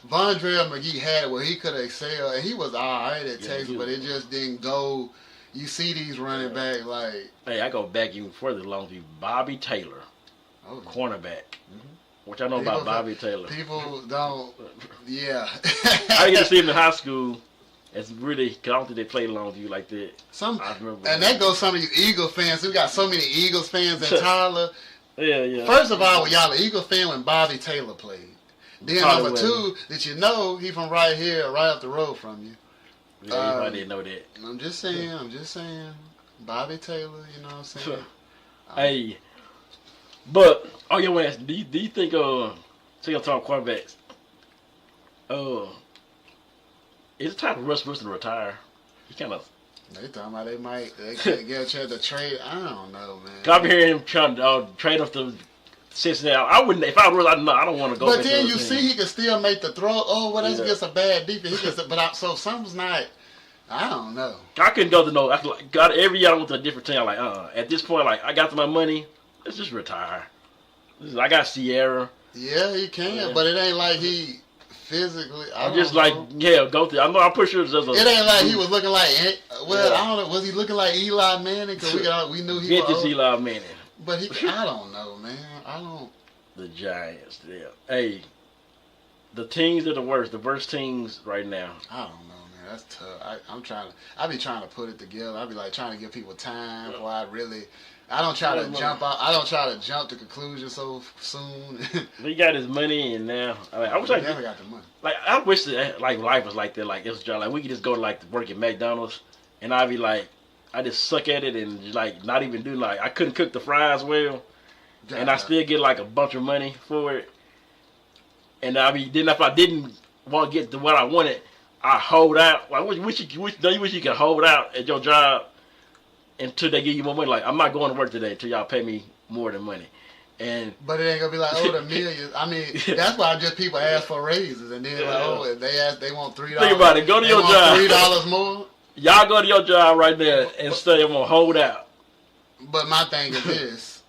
Vondre McGee had it where he could excel, and he was all right at Texas, but it just didn't go. You see these running backs like.
Hey, I go back even further along to Bobby Taylor, cornerback. Mm-hmm. What y'all know about Bobby Taylor?
People don't. Yeah.
I get to see him in high school. It's really, cause I don't think they played Longview like that.
And that goes some of you Eagles fans. We got so many Eagles fans in Tyler.
Yeah.
First of all, y'all an Eagles fan when Bobby Taylor played. Then number two, did you know he from right here, right up the road from you?
Yeah, you didn't know that.
I'm just saying. Bobby Taylor, you know what I'm saying?
Hey. But do you think so you're talking quarterbacks? Is it time for Russ Wilson to retire? He kind of.
They talking about they could get a chance to trade. I don't know, man.
I've been hearing him trying to trade up to Cincinnati. I wouldn't if I was. I don't want to go.
But then you see he can still make the throw. Oh, well, that's just a bad defense. So something's not. I don't know.
I couldn't go to no. Every year I went to a different team. I'm like, at this point, like I got my money. Let's just retire. I got Sierra.
Yeah, he can, but it ain't like he physically.
I'm just like, yeah, go through. I'm pretty sure there's a.
It ain't like he was looking like. Well, I don't know. Was he looking like Eli Manning? Because we knew he was.
Vintage Eli Manning.
But I don't know, man. I don't.
The Giants, yeah. Hey, the teams are the worst teams right now.
I don't know, man. That's tough. I be trying to put it together. I be like trying to give people time before I don't try to jump out. I don't try to jump to conclusions so soon.
He got his money, and now I wish I
never got the money.
Like I wish that like life was like that. Like it's job. Like we could just go to like work at McDonald's, and I'd be like, I just suck at it and just, like not even do like I couldn't cook the fries well, and I still get like a bunch of money for it. And then if I didn't want to get to what I wanted, I hold out. Like don't you wish you could hold out at your job until they give you more money? Like I'm not going to work today until y'all pay me more than money.
But it ain't gonna be like the millions. I mean, that's why just people ask for raises, and then like, they want $3.
Think about it. Go to your job.
$3 more.
Y'all go to your job right there and say I'm gonna hold out.
But my thing is this: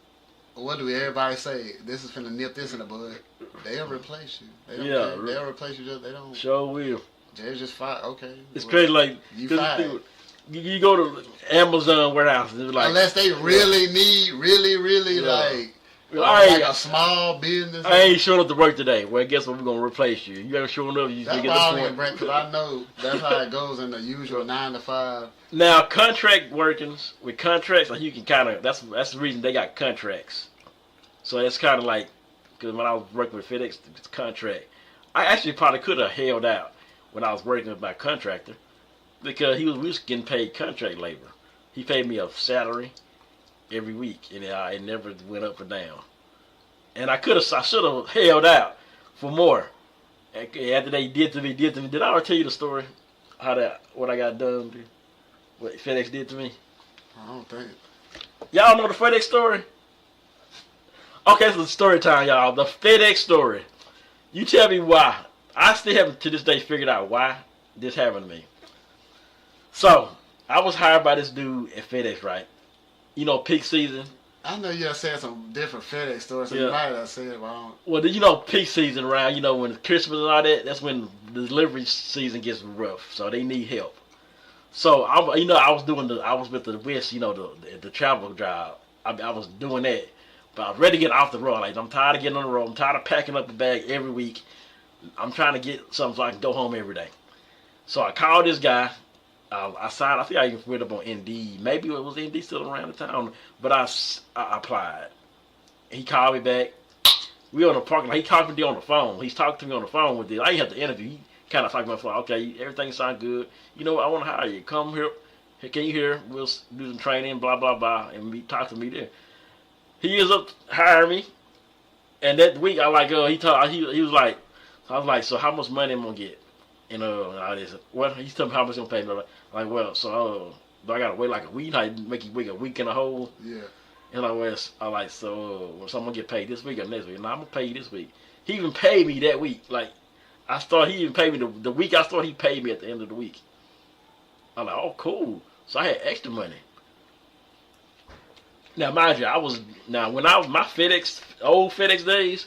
what do everybody say? This is finna nip this in the bud. They'll replace you. They don't care. They'll replace you. They don't.
Sure will.
They're just fine. Okay.
It's crazy. Like you go to Amazon warehouse and it's like
unless they really need, really like a small business.
I ain't showing up to work today. Well, guess what? We're gonna replace you. You ain't showing up. You get the point.
Because I know that's how it goes in the usual 9 to 5.
Now contract workings with contracts, like you can kind of that's the reason they got contracts. So it's kind of like because when I was working with FedEx, it's contract. I actually probably could have held out when I was working with my contractor because we was getting paid contract labor. He paid me a salary every week, and it never went up or down. And I should have held out for more. After they did to me. Did I ever tell you the story? What I got done? What FedEx did to me?
I don't think.
Y'all know the FedEx story? Okay, it's the story time, y'all. The FedEx story. You tell me why. I still haven't to this day figured out why this happened to me. So, I was hired by this dude at FedEx, right? You know, peak season.
I know you have said some different FedEx stories. So you might have said,
well, you know, peak season around, you know, when Christmas and all that, that's when the delivery season gets rough. So they need help. So, I was with the West, you know, the travel job. I was doing that. But I was ready to get off the road. Like, I'm tired of getting on the road. I'm tired of packing up a bag every week. I'm trying to get something so I can go home every day. So I called this guy. I signed. I think I even read up on Indeed. Maybe it was Indeed still around the time. But I applied. He called me back. We on the parking lot. He talked to me on the phone. He's talking to me on the phone with this. I didn't have to interview. He kind of talked to me on the phone. Okay, everything sounds good. You know what? I want to hire you. Come here. Can you hear? We'll do some training. Blah blah blah. And talk to me there. He ends up hiring me. And that week I like he was like, I was like, so how much money am I gonna get? And all this. Well, he's telling me how much he's gonna pay me. Like, well, so do I gotta wait like a week? How you make you wait a week and a whole?
Yeah.
And I like, so I'm gonna get paid this week or next week? No, I'm gonna pay you this week. He even paid me that week. Like, he even paid me the week I started. He paid me at the end of the week. I'm like, oh, cool. So I had extra money. Now, mind you, when I was my old FedEx days,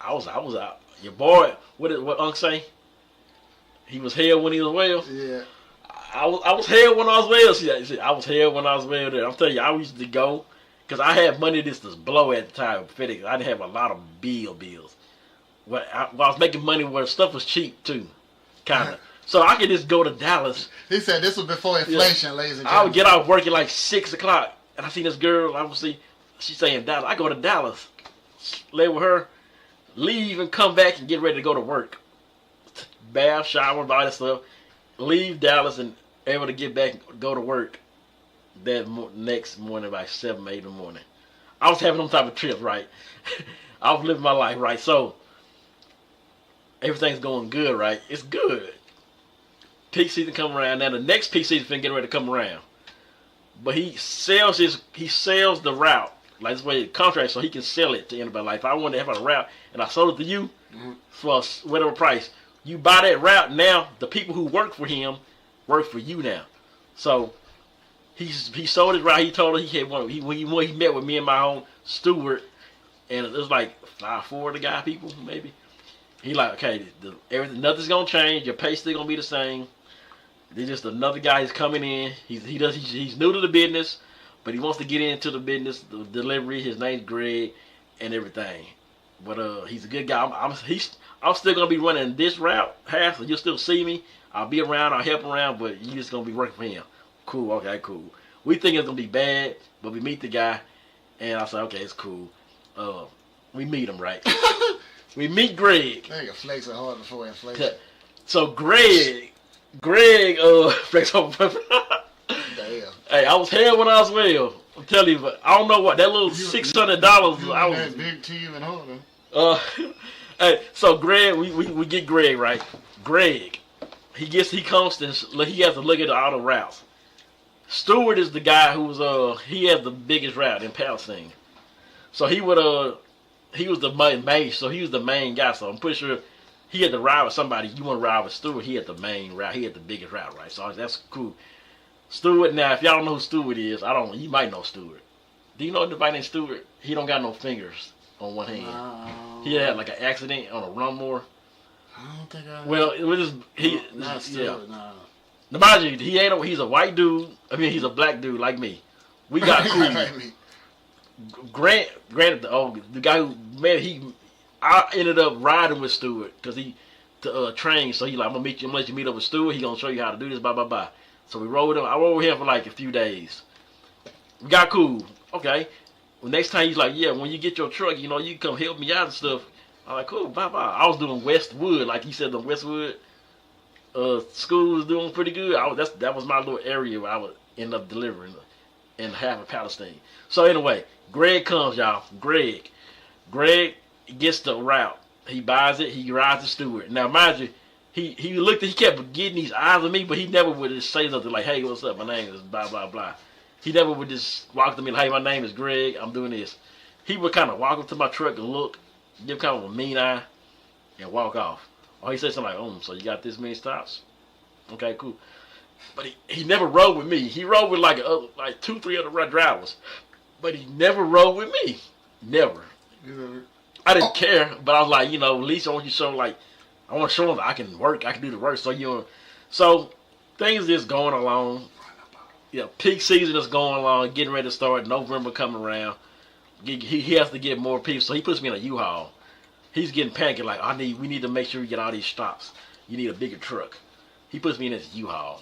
I was out. Your boy, what Unc say? He was hell when he was well.
Yeah.
I was hell when I was well. See, I was hell when I was well there. I'm telling you, I used to go because I had money to blow at the time. FedEx, I didn't have a lot of bills. Well, I was making money where stuff was cheap too, kind of. So I could just go to Dallas.
He said this was before inflation, ladies and gentlemen.
I would get out work at like 6 o'clock. And I see this girl, she's saying Dallas. I go to Dallas, lay with her, leave and come back and get ready to go to work. Bath, shower, all that stuff. Leave Dallas and able to get back and go to work that next morning by 7, 8 in the morning. I was having them type of trips, right? I was living my life, right? So, everything's going good, right? It's good. Peak season come around. Now, the next peak season finna get ready to come around. But he sells the route, like this way contract, so he can sell it to anybody. Like if I wanted to have a route and I sold it to you for whatever price, you buy that route. Now the people who work for him work for you now. So he sold his route. He told her he had one. He met with me and my own steward, and it was like 4 of the guy people maybe, He like, okay, everything, nothing's gonna change. Your pay still gonna be the same. There's just another guy who's coming in. He's new to the business, but he wants to get into the business, the delivery. His name's Greg, and everything. But he's a good guy. I'm still gonna be running this route half, so you'll still see me. I'll be around. I'll help around, but you just gonna be working for him. Cool. Okay. Cool. We think it's gonna be bad, but we meet the guy, and I say, okay, it's cool. We meet him, right? We meet Greg.
Nigga flexing hard before inflation.
So Greg, flex on.
Damn.
Hey, I was hell when I was well. I'm telling you, but I don't know what that little $600. I was
that big to even harder.
Hey, so Greg, we get Greg right. Greg, he comes to he has to look at all the routes. Stewart is the guy who's he has the biggest route in Palestine. So he was the main, so he was the main guy. So I'm pretty sure he had to ride with somebody. You want to ride with Stewart? He had the main route. He had the biggest route, right? So that's cool. Stewart. Now, if y'all don't know who Stewart is, you might know Stewart. Do you know anybody named Stewart? He don't got no fingers on one hand.
No.
He had like an accident on a lawnmower.
I don't think I.
Well, it was
not Stewart, no.
Now, mind you, he's a white dude. I mean, he's a black dude like me. We got cool. Granted, the guy who I ended up riding with Stewart because he to train. So he like, I'm gonna meet you. I'm gonna let you meet up with Stewart. He gonna show you how to do this. Blah blah blah. So we rode with him. I rode with him for like a few days. We got cool. Okay. Well, next time he's like, yeah, when you get your truck, you can come help me out and stuff. I'm like, cool, bye bye. I was doing Westwood, like he said, the Westwood school was doing pretty good. That was my little area where I would end up delivering in half of Palestine. So anyway, Greg comes, y'all. Greg gets the route. He buys it. He rides to Stewart. Now, mind you, he kept getting these eyes on me, but he never would just say something like, hey, what's up? My name is blah, blah, blah. He never would just walk to me like, hey, my name is Greg. I'm doing this. He would kind of walk up to my truck and look, give kind of a mean eye, and walk off. Or he said something like, so you got this many stops? Okay, cool. But he never rode with me. He rode with like 2-3 other drivers. But he never rode with me. Never. I didn't care, but I was like, at least I want you to show, like, I want to show them that I can work, I can do the work. So things just going along. Peak season is going along, getting ready to start. November coming around. He has to get more people, so he puts me in a U-Haul. He's getting panicky, like, we need to make sure we get all these stops. You need a bigger truck. He puts me in this U-Haul.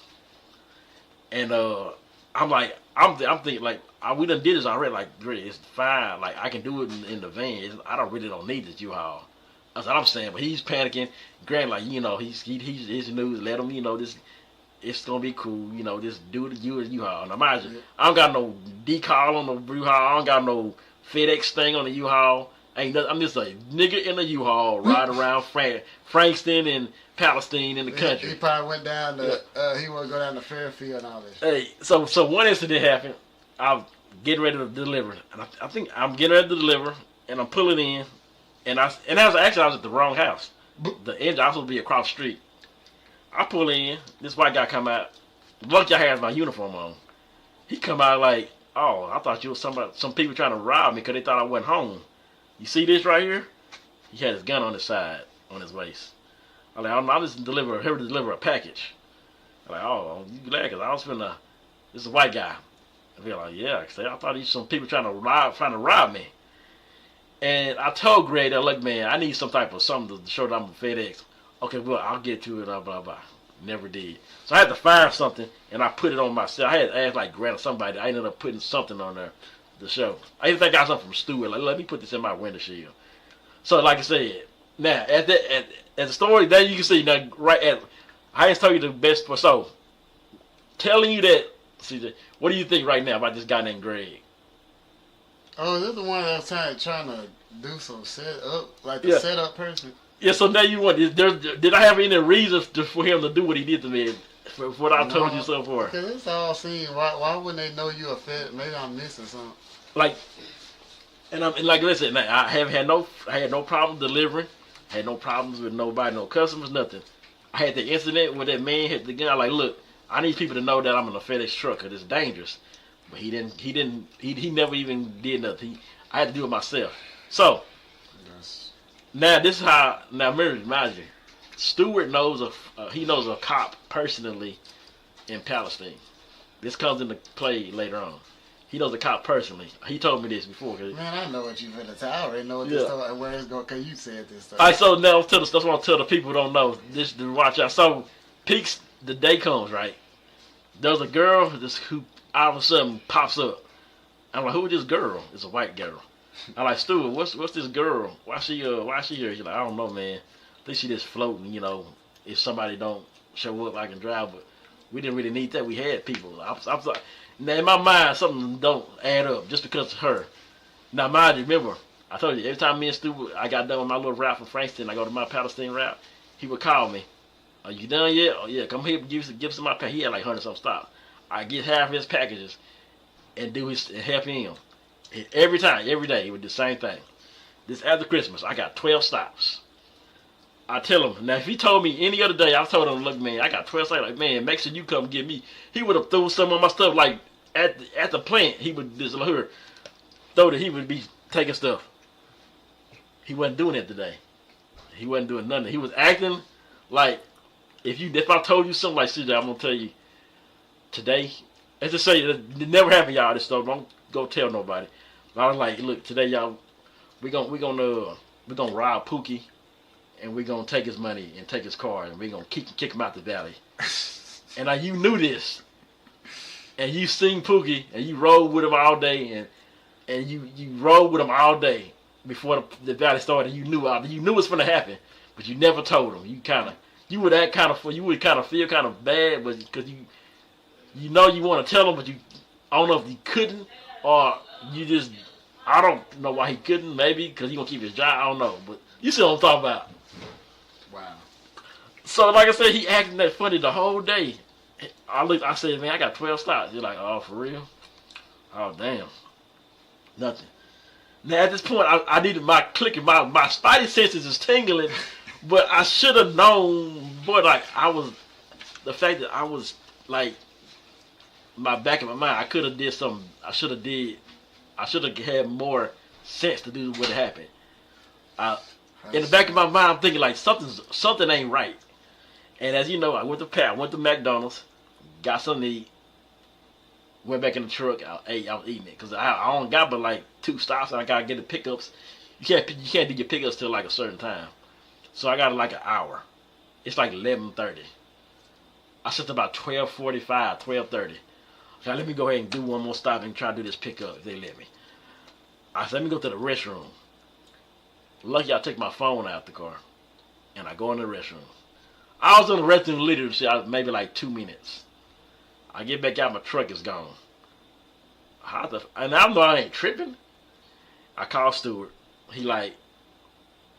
And I'm thinking, like, we done did this already. Like, great, it's fine. Like, I can do it in the van. I don't need this U-Haul. That's what I'm saying. But he's panicking. Grant, like, he's news. Let him, this, it's gonna be cool. Just do it. U-Haul. Now, mind you, I don't got no decal on the U-Haul. I don't got no FedEx thing on the U-Haul. Ain't nothing. I'm just a nigga in a U-Haul riding around Frankston and Palestine in the country.
He probably went down to, he want to go down to Fairfield and all this.
Hey, so one incident happened. I'm getting ready to deliver. And I think I'm getting ready to deliver, and I'm pulling in. And I was at the wrong house. The engine was supposed to be across the street. I pull in. This white guy come out. Lucky I had my uniform on. He come out like, I thought you was some people trying to rob me because they thought I went home. You see this right here? He had his gun on his side, on his waist. I'm like, I'm just here to deliver a package. I'm like, you glad? Because I was this is a white guy. I feel like, yeah, I thought these some people trying to rob me. And I told Greg that, look, man, I need some type of something to show that I'm a FedEx. Okay, well, I'll get to it, blah, blah, blah. Never did. So I had to find something, and I put it on myself. I had to ask, like, Grant or somebody. I ended up putting something on there to show. I even think I got something from Stewart. Like, let me put this in my window shield. So, like I said, now, at the story, there you can see, now, I just told you the best. So, telling you that, CJ, what do you think right now about this guy named Greg?
Oh, this is the one that was trying to do some setup, like the setup person.
Yeah, so now you want, did I have any reason for him to do what he did to me, for what I told you so far?
Because it's all seen. Why wouldn't they know you a Fed? Maybe I'm missing something.
Like, listen, I had no problem delivering. I had no problems with nobody, no customers, nothing. I had the incident where that man hit the gun. I'm like, look, I need people to know that I'm in a FedEx truck because it's dangerous. But he never even did nothing. I had to do it myself. So, Now this is how. Now remember, mind you, Stewart knows he knows a cop personally in Palestine. This comes into play later on. He knows a cop personally. He told me this before.
Man, I know what you finna tell. I already know what this story, where it's going, because you said this stuff.
All right, so now that's what I'll tell the people who don't know. This to watch out. So, peaks, the day comes, right? There's a girl who all of a sudden pops up. I'm like, who is this girl? It's a white girl. I'm like, Stuart, what's this girl? Why she here? He's like, I don't know, man. I think she just floating, if somebody don't show up, I can drive, but we didn't really need that. We had people. I was like, now in my mind, something don't add up just because of her. Now, mind you, remember, I told you, every time me and Stu, I got done with my little route from Frankston, I go to my Palestine route, he would call me. Are you done yet? Oh, yeah, come here, give some of my package. He had like 100-some stops. I get half of his packages and help him. Every time, every day, he would do the same thing. This after Christmas, I got 12 stops. I tell him, now if he told me any other day, I told him, look, man, I got 12 stops. Like, man, make sure you come get me. He would have threw some of my stuff, like, at the plant. He would just throw that he would be taking stuff. He wasn't doing it today. He wasn't doing nothing. He was acting like, if I told you something like, CJ, I'm going to tell you, today, let's just say, it never happened, y'all, this stuff. Don't go tell nobody. But I was like, look, today, y'all, we're gonna rob Pookie, and we're gonna take his money and take his car, and we're gonna kick him out the valley. And you knew this, and you seen Pookie, and you rode with him all day, and you rode with him all day before the valley started. You knew what's gonna happen, but you never told him. You would feel kind of bad, but because you want to tell him, but I don't know if you couldn't, or you just, I don't know why he couldn't. Maybe because he gonna keep his job. I don't know, but you see what I'm talking about.
Wow.
So like I said, he acting that funny the whole day. I said, man, I got 12 stops. He's like, oh, for real? Oh, damn. Nothing. Now at this point, I needed my clicking. My spidey senses is tingling, but I should have known. Boy, the fact that I was like, my back of my mind, I could have did something. I should have had more sense to do what happened. In the back of my mind, I'm thinking like something ain't right. And as you know, I went to McDonald's, got something to eat, went back in the truck. I was eating it because I only got but like 2 stops, and I gotta get the pickups. You can't do your pickups till like a certain time. So I got like an hour. It's like 11:30. I set about 12:45, 12:30. So let me go ahead and do one more stop and try to do this pickup if they let me. I said, let me go to the restroom. Lucky I took my phone out the car, and I go in the restroom. I was in the restroom literally maybe like 2 minutes. I get back out, my truck is gone. And I know I ain't tripping. I call Stewart. He like,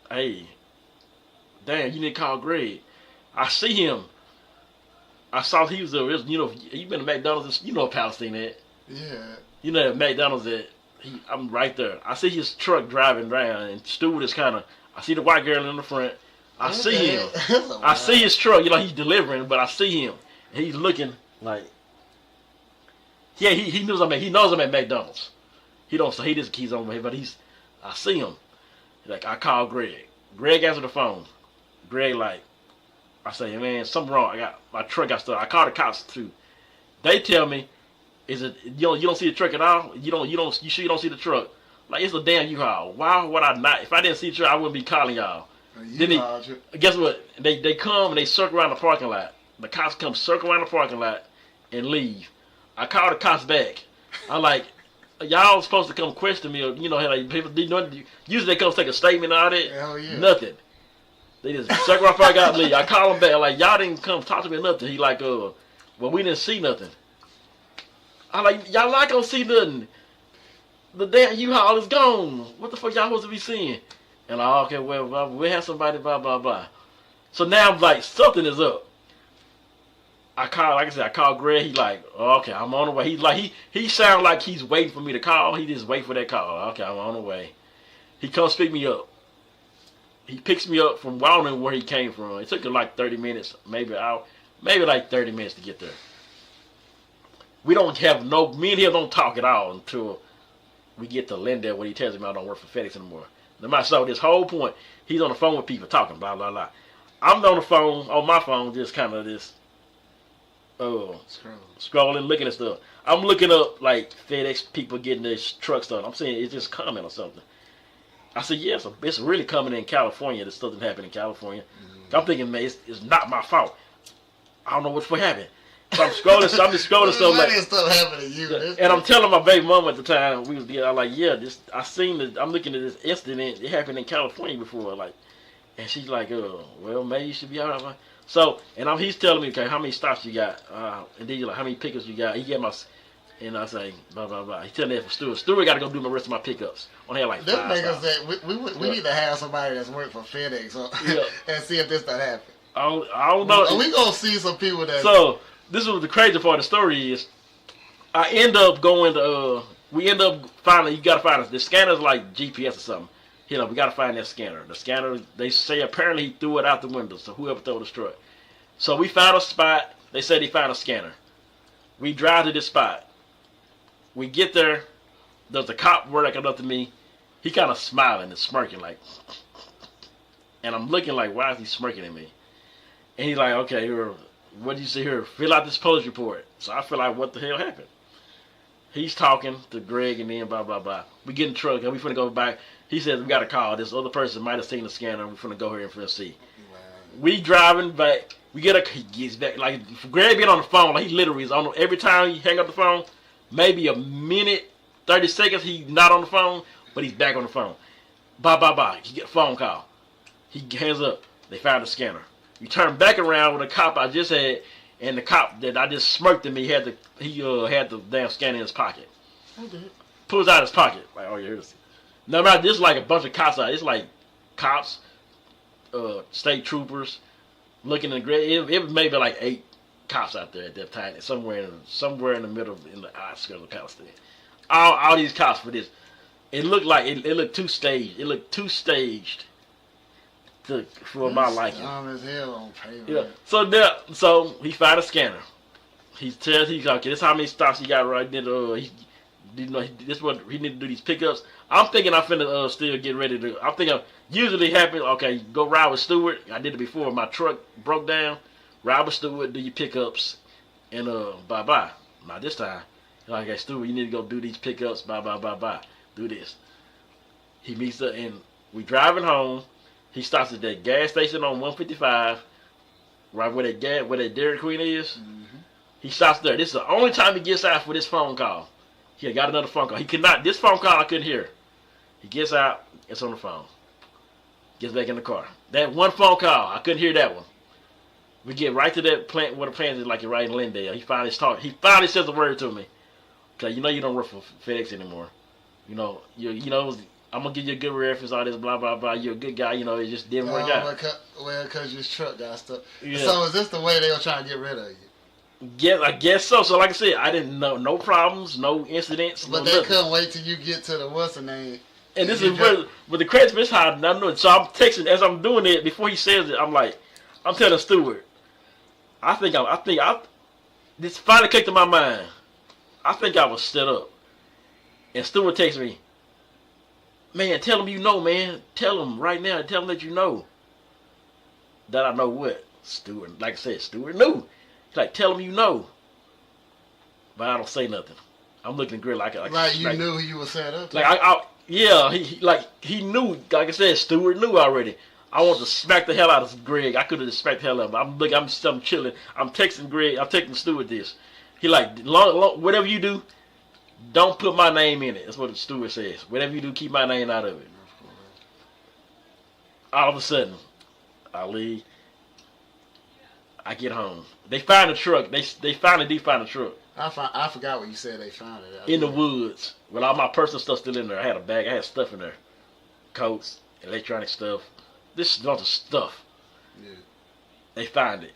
hey, damn, you need to call Greg. I see him. I saw he was you been to McDonald's, Palestine at.
Yeah.
You know McDonald's at. I'm right there. I see his truck driving around, and Stewart is I see the white girl in the front. I see him. I see his truck. He's delivering, but I see him. And he's looking like, yeah, he knows I'm at McDonald's. He just keeps on here, but I see him. Like, I call Greg. Greg answered the phone. Greg like, I say, man, something wrong. My truck got stuck. I called the cops too. They tell me, is it you don't see the truck at all? You sure you don't see the truck? Like, it's a damn U-Haul. Why would I not? If I didn't see the truck, I wouldn't be calling y'all. Then guess what? They come and they circle around the parking lot. The cops come circle around the parking lot and leave. I call the cops back. I'm like, y'all supposed to come question me, or like people. Usually they come take a statement out of it.
Hell yeah.
Nothing. They just circle around the parking lot and leave. I call them back. I'm like, y'all didn't come talk to me or nothing. He like, well, we didn't see nothing. I'm like, y'all not gonna see nothing. The damn U-Haul is gone. What the fuck y'all supposed to be seeing? And I'm like, okay, well, we have somebody, blah, blah, blah. So now I'm like, something is up. I called Greg. He like, oh, okay, I'm on the way. He like, he sounds like he's waiting for me to call. He just wait for that call. Okay, I'm on the way. He comes pick me up. He picks me up from, I don't know where he came from. It took him like 30 minutes, maybe like 30 minutes to get there. Me and him don't talk at all until we get to Lindale when he tells me I don't work for FedEx anymore. No matter so this whole point, he's on the phone with people talking, blah blah blah. I'm on the phone, on my phone, just kind of this, scrolling, looking at stuff. I'm looking up like FedEx people getting their truck stuff. I'm saying it's just coming or something. I said, yes, it's really coming in California. This doesn't happen in California. I'm thinking, man, it's not my fault. I don't know what's what happened. So I'm scrolling. So I'm just scrolling. So like,
stuff happening to you.
And I'm telling my baby mom at the time we was together. I'm like, yeah, I seen it. I'm looking at this incident. It happened in California before. Like, and she's like, well, maybe you should be all right. So, and he's telling me, okay, how many stops you got? And then you're like, how many pickups you got? He gave my, and I say, blah blah blah. He telling me for Stewart. Stewart got to go do the rest of my pickups. Only had like
this
5
nigga
stops.
said we need to have somebody that's worked for FedEx and see if this that happen.
I don't know.
We gonna see some people that.
So this was the crazy part of the story is, I end up going to. We end up finding. You gotta find us. The scanner's like GPS or something. You know, we gotta find that scanner. The scanner. They say apparently he threw it out the window. So whoever threw the truck. So we found a spot. They said he found a scanner. We drive to this spot. We get there. There's a cop working up to me. He kind of smiling and smirking like. And I'm looking like, why is he smirking at me? And he's like, okay, here, what do you see here? Fill out this police report. So I feel like, what the hell happened? He's talking to Greg and then blah, blah, blah. We get in the truck and we finna go back. He says, we got a call. This other person might have seen the scanner. We finna go here and finna see. We driving back. We get he gets back. Like, Greg being on the phone, like he literally is on every time he hang up the phone, maybe a minute, 30 seconds, he's not on the phone, but he's back on the phone. Bye, bye, bye. He get a phone call. He hands up. They found the scanner. We turn back around with the cop I just had, and the cop that I just smirked at me had the damn scanner in his pocket.
Okay.
Pulls out his pocket. Like, oh, yeah, here's. No, matter this is like a bunch of cops out. It's like cops, state troopers, looking in the gray. It was maybe like 8 cops out there at that time, somewhere in the middle, in the outskirts of Palestine. All these cops for this. It looked like it looked too staged. It looked too staged for my liking.
As hell on paper.
Yeah. So he found a scanner. He tells he's okay. This is how many stops he got right there. This what he need to do these pickups. I'm thinking I'm finna still get ready to. I'm thinking usually happen. Okay, go ride with Stewart. I did it before. My truck broke down. Ride with Stewart. Do your pickups, and bye bye. Not this time. Like, hey, Stewart, you need to go do these pickups. Bye bye bye bye. Do this. He meets up and we driving home. He stops at that gas station on 155, right where that Dairy Queen is. Mm-hmm. He stops there. This is the only time he gets out for this phone call. He had got another phone call. He could not. This phone call I couldn't hear. He gets out. It's on the phone. Gets back in the car. That one phone call I couldn't hear that one. We get right to that plant where the plant is, like right in Lindale. He finally talks. He finally says a word to me. Okay, you know you don't work for FedEx anymore. You know I'm gonna give you a good reference, all this blah blah blah. You're a good guy, it just didn't work out.
Because your truck got stuff.
Yeah.
So is this the way they were trying to get rid of you?
Yeah, I guess so. So like I said, I didn't know no problems, no incidents.
But they couldn't wait till you get to the what's the name.
And this is where the crazy is how I know it. So I'm texting as I'm doing it before he says it. I'm telling Stewart. I think this finally clicked in my mind. I think I was set up. And Stewart texts me. Man, tell him you know, man. Tell him right now. Tell him that you know. That I know what? Stewart. Like I said, Stewart knew. He's like, tell him you know. But I don't say nothing. I'm looking at Grill like
you knew you were set up.
He knew. Like I said, Stewart knew already. I want to smack the hell out of Greg. I could have smacked the hell out of him. I'm chilling. I'm texting Greg. I'm texting Stewart this. He like, whatever you do, don't put my name in it. That's what the Stewart says. Whatever you do, keep my name out of it. All of a sudden, I leave. I get home. They find the truck. They finally did find the truck.
I forgot what you said. They found it
in the woods with all my personal stuff still in there. I had a bag. I had stuff in there, coats, electronic stuff. This is a bunch of stuff. Yeah. They find it.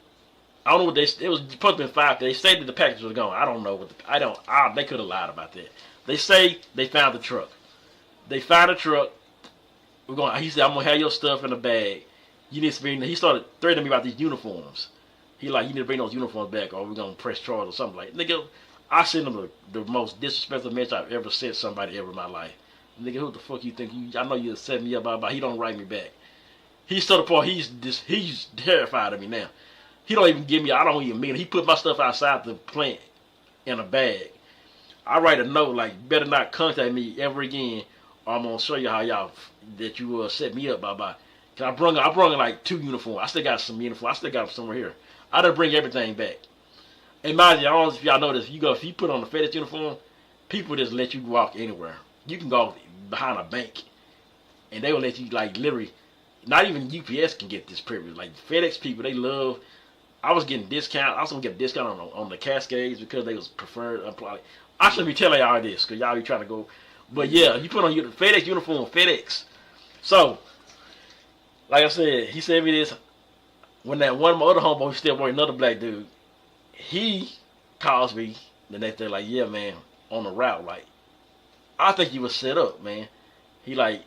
I don't know what it was supposed to be 5. They said that the package was gone. I don't know they could have lied about that. They say they found the truck. They found the truck. He said, I'm gonna have your stuff in a bag. You need to bring. He started threatening me about these uniforms. He like, you need to bring those uniforms back, or we're gonna press charge or something like. Nigga, I sent him the most disrespectful message I've ever sent somebody ever in my life. Nigga, who the fuck you think I know you set me up, but he don't write me back. He's to the point he's terrified of me now. He don't even give me. I don't even mean it. He put my stuff outside the plant in a bag. I write a note like, better not contact me ever again, or I'm gonna show you how y'all that you will set me up. Bye. Cause I brung like 2 uniforms. I still got some uniforms. I still got them somewhere here. I done bring everything back. And mind you, I don't know if y'all know this. If you put on the FedEx uniform, people just let you walk anywhere. You can go behind a bank, and they will let you like literally. Not even UPS can get this privilege. Like FedEx people, they love. I was getting discount. I was gonna get a discount on the Cascades because they was preferred. I shouldn't be telling y'all this because y'all be trying to go. But yeah, you put on your FedEx uniform, FedEx. So, like I said, he said me this. When that one of my other homeboy still working, another black dude, he calls me the next day like, yeah, man, on the route, like, I think you was set up, man. He like,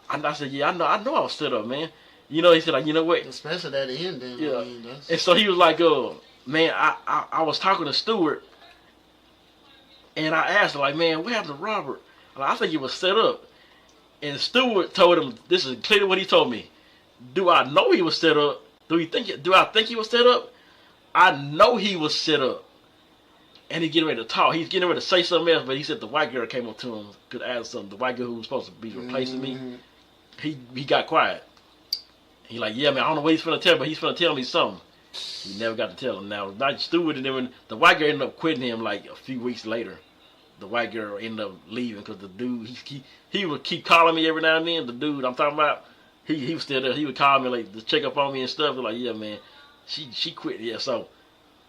I said, yeah, I know I was set up, man. You know, he said like, you know what?
Especially that ending.
Yeah.
I mean, that's...
And so he was like, man, I was talking to Stewart, and I asked him like, man, what happened to Robert? Like, I think he was set up. And Stewart told him, this is clearly what he told me. Do I know he was set up? Do I think he was set up? I know he was set up. And he's getting ready to talk. He's getting ready to say something else, but he said the white girl came up to him, could ask something. The white girl who was supposed to be replacing me, he got quiet. He like, yeah, man, I don't know what he's finna tell, but he's finna tell me something. He never got to tell him. Now, not Stewart, and then the white girl ended up quitting him like a few weeks later. The white girl ended up leaving because the dude, he would keep calling me every now and then. The dude I'm talking about, he was still there. He would call me like to check up on me and stuff. Like, yeah, man, she quit. Yeah, so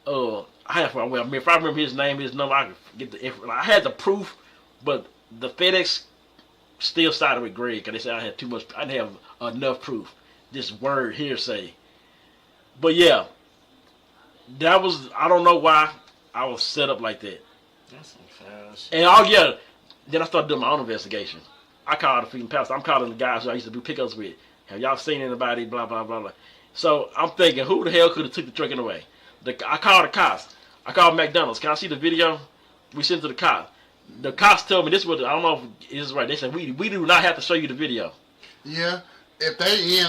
if I remember his name, his number, I could get the info. I had the proof, but the FedEx still sided with Greg because they said I had too much. I didn't have enough proof. This word hearsay. But yeah, that was, I don't know why I was set up like that.
That's some foul shit.
And then I started doing my own investigation. I called the freaking pastor. I'm calling the guys who I used to do pickups with. Have y'all seen anybody? Blah blah blah blah. So I'm thinking, who the hell could have took the truck away? I called the cops. I called McDonald's. Can I see the video? We sent it to the cops. The cops told me this was, I don't know if this is right. They said we do not have to show you the video.
Yeah. If they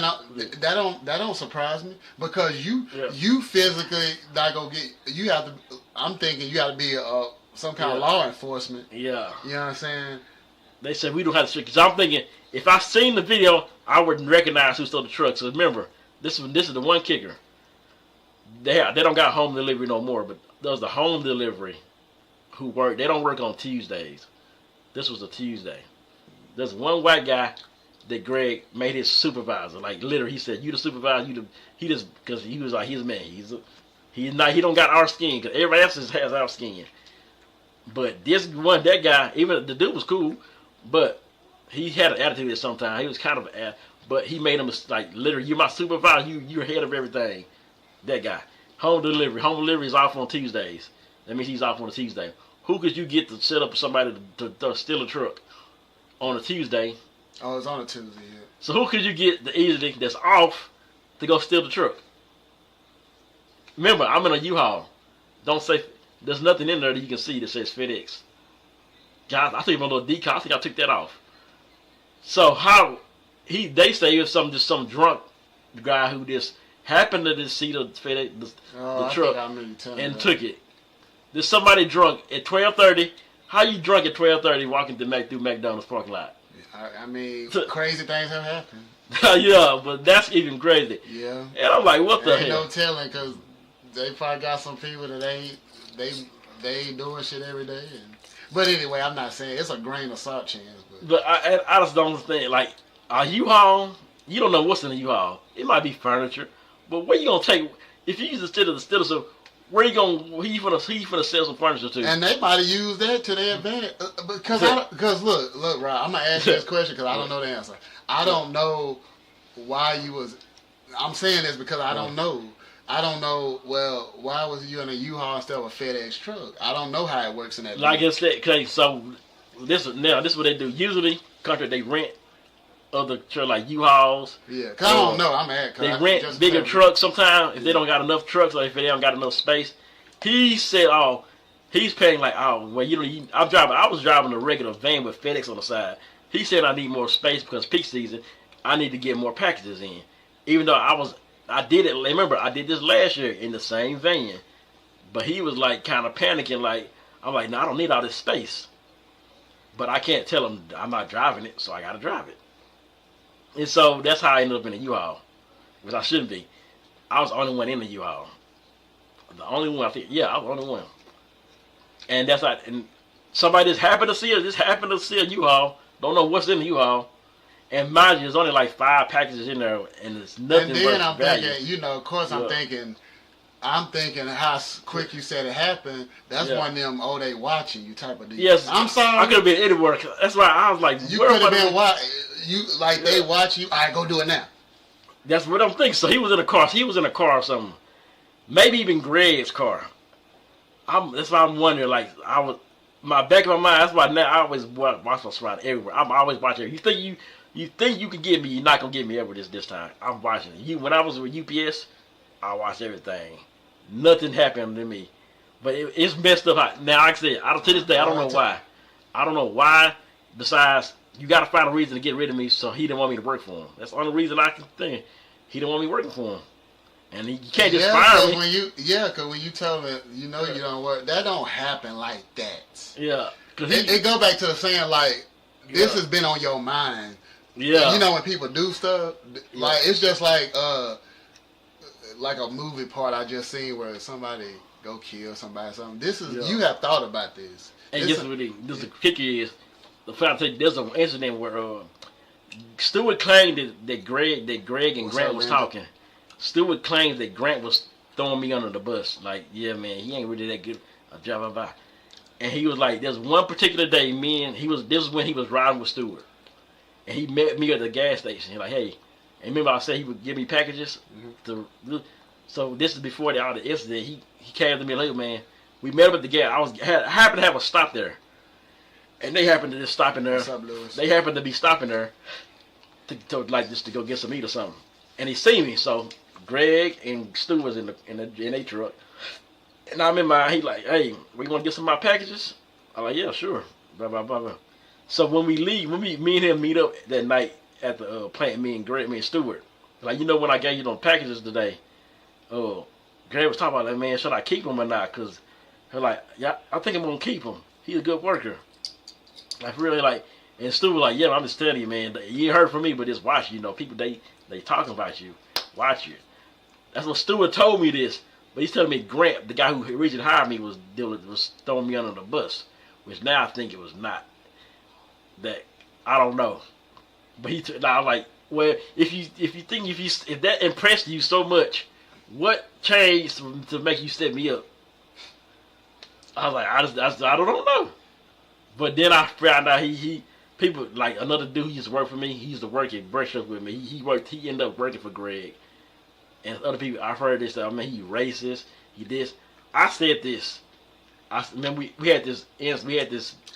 that don't surprise me because you physically not gonna get, you have to. I'm thinking you have to be some kind of law enforcement.
Yeah.
You know what I'm saying?
They said we don't have to show, because I'm thinking if I seen the video, I wouldn't recognize who stole the truck. So remember, this is the one kicker. They don't got home delivery no more, but there's the home delivery who work. They don't work on Tuesdays. This was a Tuesday. There's one white guy that Greg made his supervisor. Like literally, he said, "You the supervisor." Because he was like, he's a man. He don't got our skin. Because everybody else has our skin. But that guy, even the dude was cool, but he had an attitude at some time. He was kind of but he made him like literally, you're my supervisor. You're head of everything. That guy. Home delivery is off on Tuesdays. That means he's off on a Tuesday. Who could you get to set up somebody to steal a truck on a Tuesday?
Oh, it's on a Tuesday, yeah.
So who could you get that's off to go steal the truck? Remember, I'm in a U-Haul. Don't say, there's nothing in there that you can see that says FedEx. Guys, I think my little decal, I think I took that off. So they say it was some drunk guy who just happened to just see the FedEx, the truck and took it. There's somebody drunk at 12:30. How you drunk at 12:30 walking through McDonald's parking lot?
I mean, crazy things have happened.
Yeah, but that's even crazy.
Yeah.
And I'm like, what the hell?
Ain't no telling, because they probably got some people that they ain't doing shit every day. But anyway, I'm not saying it's a grain of salt chance.
But I just don't understand. Like, a U-Haul, you don't know what's in a U-Haul. It might be furniture, but where you gonna take? If you use the stealer, so where you gonna? Who you finna sell some furniture to?
And they might have used that to their advantage. Because look, Rob, I'm gonna ask you this question because I don't know the answer. I don't know why you was. I'm saying this because I don't know. I don't know. Well, why was you in a U-Haul instead of a FedEx truck? I don't know how it works in that.
Like I said, okay, so this is what they do. Usually, they rent other trucks like U-Hauls.
Yeah, cause I don't know. I'm at.
They rent bigger trucks sometimes if they don't got enough trucks or if they don't got enough space. He said, He's paying like, oh, well, I was driving a regular van with FedEx on the side. He said I need more space because peak season, I need to get more packages in. Even though I did it. Remember, I did this last year in the same van, but he was like kind of panicking. Like I'm like, no, I don't need all this space. But I can't tell him I'm not driving it, so I gotta drive it. And so that's how I ended up in a U-Haul, which I shouldn't be. I was the only one in the U-Haul. The only one, I think. Yeah, I was the only one. And that's like, and somebody just happened to see a U-Haul. Don't know what's in the U-Haul. And mind you, there's only like 5 packages in there, and it's nothing.
And then I'm
value.
thinking, of course, I'm thinking how quick you said it happened. That's one of them, they watching you type of deal.
Yes,
I'm sorry.
I could have been anywhere. That's why I was like,
you could have been they watch you. All right, go do it now.
That's what I'm thinking. So he was in a car. He was in a car or something. Maybe even Greg's car. That's why I'm wondering. Like my back of my mind. That's why now I always watch my surroundings everywhere. I'm always watching. You think you can get me? You're not gonna get me ever this time. I'm watching you. When I was with UPS, I watched everything. Nothing happened to me, but it's messed up. Now, like I said, to this day, I don't know why. I don't know why. Besides, you got to find a reason to get rid of me, so he didn't want me to work for him. That's the only reason I can think. He didn't want me working for him. And you can't just fire me.
Because when you tell me, you don't work, that don't happen like that.
Yeah.
It go back to the saying, like, this has been on your mind.
Yeah.
And when people do stuff, like, it's just like a movie part I just seen where somebody go kill somebody or something. This is, you have thought about this.
And guess what the kicker is? The fact that there's an incident where Stewart claimed that Greg and Grant was talking. Stewart claims that Grant was throwing me under the bus. Like, yeah, man, he ain't really that good a job about. And he was like, there's one particular day, this was when he was riding with Stewart. And he met me at the gas station. He's like, hey, and remember I said he would give me packages? Mm-hmm. So this is before all the incident. He came to me like, man, we met up at the gas. I happened to have a stop there. And they happened to just stop in there.
What's up, Lewis?
They happened to be stopping there to go get some meat or something. And he seen me, so Greg and Stu was in a truck. And I remember he like, hey, we want to get some of my packages? I'm like, yeah, sure. Blah, blah, blah, blah. So when we leave, me and him meet up that night at the plant, me and Stewart. Like, when I gave you those packages today, Greg was talking about, like, man, should I keep them or not? Because they're like, yeah, I think I'm going to keep him. He's a good worker. Like, really, like, and Stu was like, yeah, I'm just telling you, man, you ain't heard from me, but just watch you. People, they talking about you. Watch you. That's what Stewart told me this. But he's telling me Grant, the guy who originally hired me, was throwing me under the bus. Which now I think it was not. That, I don't know. But I was like, well, if that impressed you so much, what changed to make you set me up? I was like, I don't know. But then I found out people like another dude who used to work for me. He used to work at Brush Up with me. He ended up working for Greg. And other people, I've heard this. I mean, he racist. He this. I said this. I remember we had this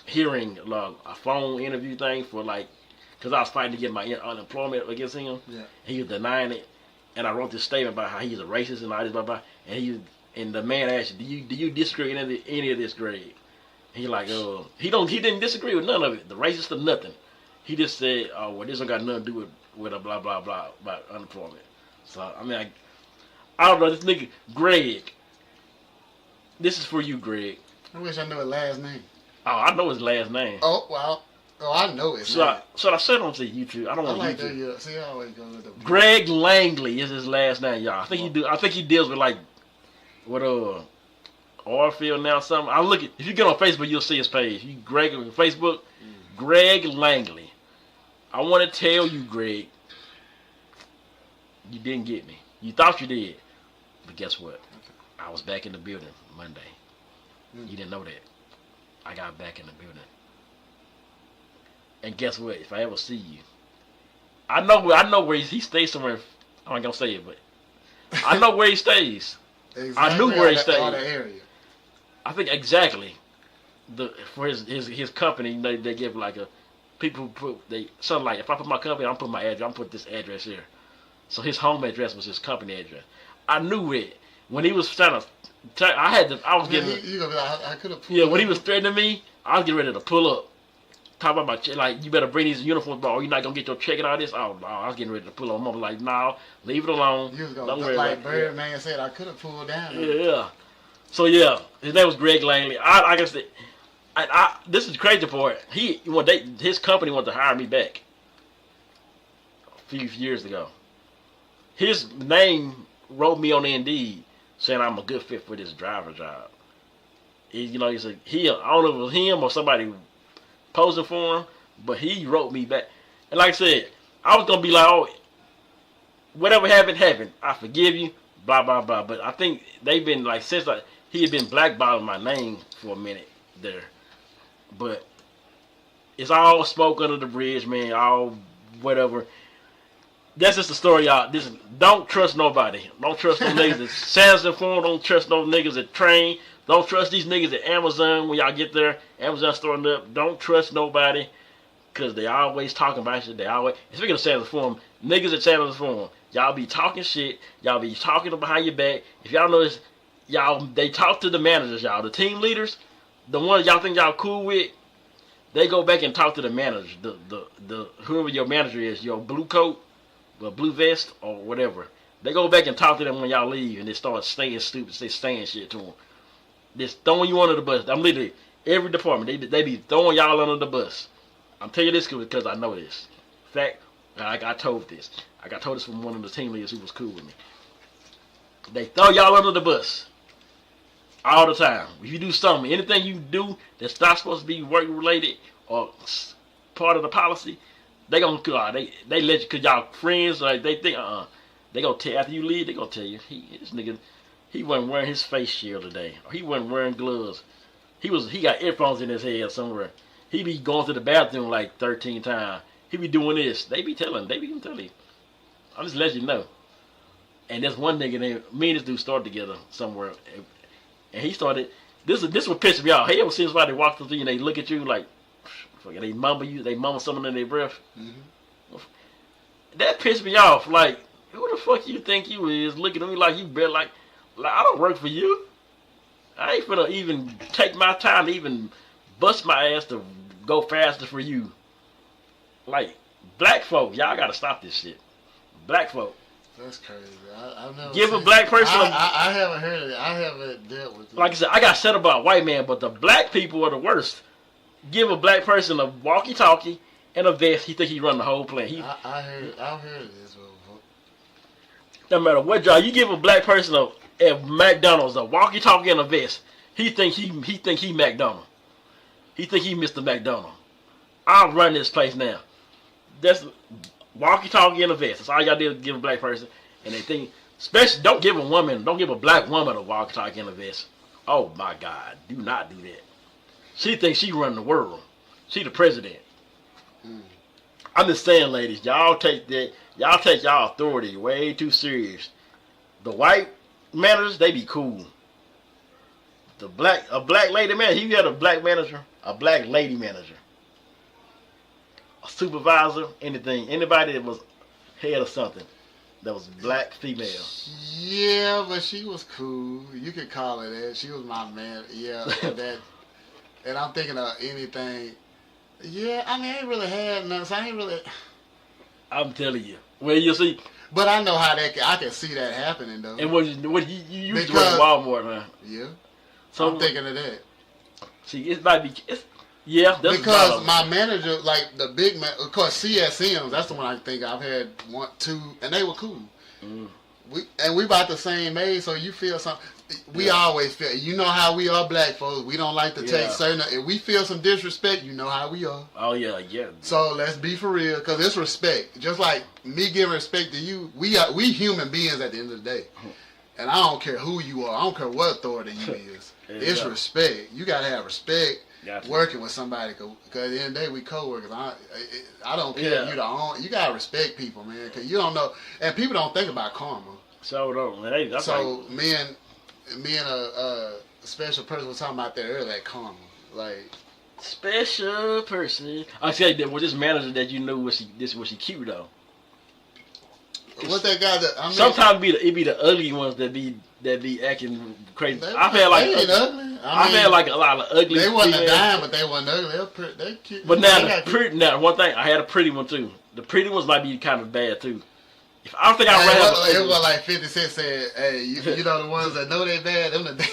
hearing, a phone interview thing for because I was fighting to get my unemployment against him.
Yeah.
He was denying it, and I wrote this statement about how he's a racist and all this, blah blah. And the man asked, do you disagree with any of this, Greg? He like, he didn't disagree with none of it. The racist or nothing. He just said, oh, well, this don't got nothing to do with a blah blah blah about unemployment. So I mean, I don't know, this nigga Greg. This is for you, Greg.
I wish I knew his last name.
Oh, I know his last name.
Oh well. Oh, I know his name.
So I said on to YouTube. I don't want YouTube.
See, I always go with the
Greg Langley is his last name, y'all. I think he deals with Oilfield now something. I'm looking. If you get on Facebook, you'll see his page. Greg on Facebook, Greg Langley. I want to tell you, Greg, you didn't get me. You thought you did, but guess what? I was back in the building Monday. You didn't know that. I got back in the building. And guess what? If I ever see you, I know where he stays somewhere. I ain't gonna say it, but I know where he stays.
Exactly.
I knew where he stayed.
All the area.
I think exactly. For his company, they give people put something like, if I put my company, I'm put my address. I'm put this address here. So his home address was his company address. I knew it when he was trying to, I was getting.
You gonna be like, I could have.
Yeah, when he was threatening me, I was getting ready to pull up. Talk about my check, like you better bring these uniforms, bro. You're not gonna get your check and all this. Oh no, I was getting ready to pull up. Mom was like, no, leave it alone.
You was
Don't
gonna
worry
like
about it.
Birdman said, I could have pulled down.
Yeah. So yeah, his name was Greg Langley. I guess this is the crazy part. His company wanted to hire me back a few years ago. His name wrote me on the Indeed saying I'm a good fit for this driver job. He said I don't know if it was him or somebody posing for him, but he wrote me back. And like I said, I was gonna be like, oh, whatever happened. I forgive you, blah blah blah. But I think they've been like since he had been blackballing my name for a minute there. But it's all smoke under the bridge, man. All whatever. That's just the story, y'all. Don't trust nobody. Don't trust no niggas at Sam's Phone. Don't trust no niggas at Train. Don't trust these niggas at Amazon when y'all get there. Amazon starting up. Don't trust nobody because they always talking about shit. Speaking of Sam's Phone, niggas at Sam's Phone, y'all be talking shit. Y'all be talking behind your back. If y'all notice, they talk to the managers, y'all. The team leaders, the ones y'all think y'all cool with, they go back and talk to the managers. The whoever your manager is, your blue coat, or blue vest, or whatever. They go back and talk to them when y'all leave, and they start saying stupid, saying shit to them. Just throwing you under the bus. I'm literally every department. They be throwing y'all under the bus. I'm telling you this because I know this. In fact, I got told this. I got told this from one of the team leaders who was cool with me. They throw y'all under the bus all the time. If you do something, anything you do that's not supposed to be work related or part of the policy, they gonna they let you because y'all friends. Like they think they gonna tell after you leave. They gonna tell you this nigga. He wasn't wearing his face shield today. Or he wasn't wearing gloves. He got earphones in his head somewhere. He be going to the bathroom like 13 times. He be doing this. They be telling you. I'm just letting you know. And there's one nigga named, me and this dude started together somewhere. And he started, this what pissed me off. Hey, ever seen somebody walk through you and they look at you like, they mumble something in their breath? Mm-hmm. That pissed me off. Like, who the fuck you think you is looking at me like you better like I don't work for you. I ain't finna even take my time to even bust my ass to go faster for you. Like, black folk, y'all gotta stop this shit. Black folk.
That's crazy. I've never
give a black person.
I haven't heard it. I haven't dealt with it.
Like I said, I got set up by a white man, but the black people are the worst. Give a black person a walkie-talkie and a vest. He think he run the whole plant.
I've heard this before.
No matter what job you give a black person at McDonald's a walkie-talkie and a vest, he think he McDonald. He think he Mr. McDonald. I'll run this place now. That's walkie-talkie and a vest. That's all y'all do is give a black person. And they think, especially, don't give a black woman a walkie-talkie and a vest. Oh my God, do not do that. She thinks she run the world. She the president. I'm just saying, ladies, y'all take y'all authority way too serious. The white managers, they be cool. A black lady manager, you had a black manager, a black lady manager, a supervisor, anybody that was head of something that was black female.
Yeah, but she was cool. You could call her that. She was my man. Yeah, that. And I'm thinking of anything. Yeah, I mean, I ain't really had none. So I ain't really.
I'm telling you. Well, you see.
But I know how I can see that happening though.
And what you used to work at Walmart, man.
Yeah.
So
I'm thinking of that.
See, it might be. Yeah, that's
because my manager, like the big man, of course, CSMs. That's the one I think I've had 1, 2, and they were cool. Mm. We about the same age, so you feel something. We always feel. You know how we are, black folks. We don't like to take certain. If we feel some disrespect, you know how we are.
Oh yeah.
So let's be for real, because it's respect. Just like me giving respect to you, we human beings at the end of the day. And I don't care who you are. I don't care what authority you is. It's respect. You gotta have respect. Working with somebody, because at the end of the day, we co-workers. I don't care if you're the owner. You gotta respect people, man, because you don't know, and people don't think about karma.
So don't, man.
So me and a special person was talking about that earlier, that karma, like
special person. I said that with this manager that you knew was she cute though.
What that guy that I mean,
sometimes it be the ugly ones that be that be acting crazy.
They
I've had like
ain't ugly.
I've had like a lot of ugly.
They wasn't a
females.
dime, but they wasn't ugly. They cute.
But now
They
now one thing, I had a pretty one too. The pretty ones might be kind of bad too. If I don't think
Hey,
I'd
it was like 50 Cent said, "Hey, you know the ones that know they bad, them the."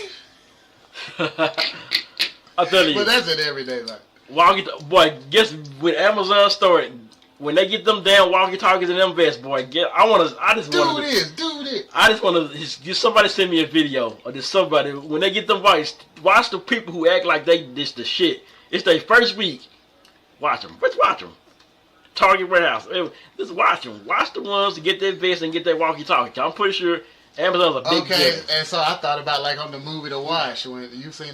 I'll tell you.
But that's in everyday life.
Boy, guess with Amazon store, when they get them damn walkie-talkies and them vests, boy, I just want to
Do this.
I just want to just somebody send me a video or just somebody when they get them bikes. Watch the people who act like they this the shit. It's their first week. Watch them. Let's watch them. Target warehouse. Just watch them. Watch the ones to get their vest and get their walkie-talkie. I'm pretty sure Amazon's a big deal.
And so I thought about like on the movie The Wash when you seen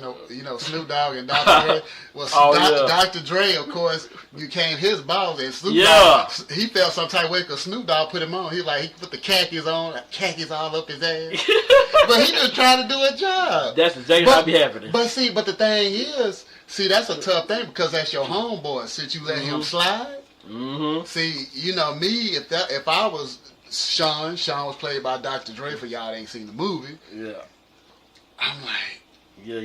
Snoop Dogg and Dr. Dre. Well, Dr. Dre, of course, became his boss, and Snoop Dogg, he felt some type of way because Snoop Dogg put him on. He put the khakis on, khakis all up his ass. But he just trying to do a job.
That's exactly how I be happening.
But the thing is, that's a tough thing because that's your homeboy. Since you let him slide.
Mm-hmm.
See, me, if I was Sean was played by Dr. Dre for y'all that ain't seen the movie.
Yeah.
I'm like,
yeah,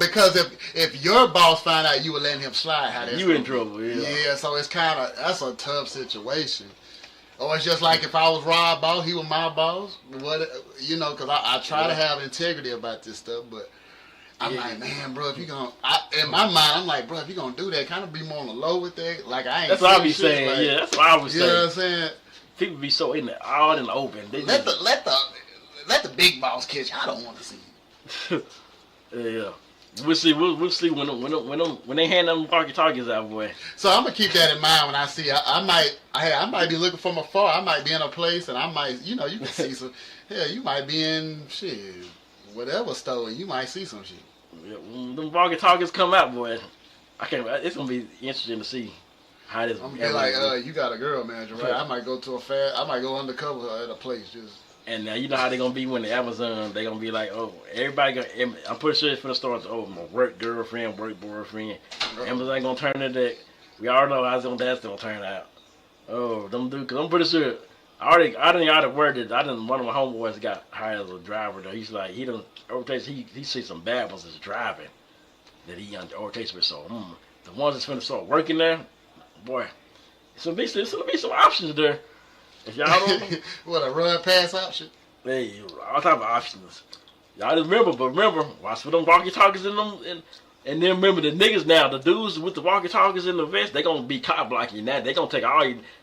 because if your boss find out you were letting him slide, how that's
you in trouble. Yeah.
Yeah, so it's that's a tough situation. Or it's just like if I was Rob's boss, he was my boss. What because I try to have integrity about this stuff, but. I'm like, man, bro, if you gonna, in my mind, I'm like, bro, if you gonna do that, kind of be more on the low with that. Like, I ain't.
That's what I be saying. Like, yeah, that's what I was saying.
You know what I'm saying?
People be so out in the open. They
let the big boss catch. I don't want to see.
Yeah, we'll see. We'll see when they hand them walkie-talkies out, boy.
So I'm gonna keep that in mind when I see. I might be looking from afar. I might be in a place, and I might, you can see some. Hell, you might be in whatever store, and you might see some shit.
Yeah, when them walkie-talkies come out, boy, it's gonna be interesting to see how this.
I'm gonna be like, you got a girl manager, right? I might go to I might go undercover at a place just.
And now you know how they gonna be when the Amazon. They gonna be like, oh, everybody. I'm pretty sure it's for the stores. Oh, my work girlfriend, work boyfriend. Amazon gonna turn into that. We already know how that's gonna turn out. Oh, them dude. Cause I'm pretty sure. I didn't word it. One of my homeboys got hired as a driver. Though he's like he overtakes. He sees some bad ones as driving that he overtakes with. So the ones that's finna start working there, boy, there's gonna be some options there. If y'all don't,
what a run pass option.
Hey, all type of options. Y'all just remember, watch for them walkie-talkies in them, and then remember the niggas now, the dudes with the walkie-talkies in the vest, they gonna be cop blocking that. They gonna take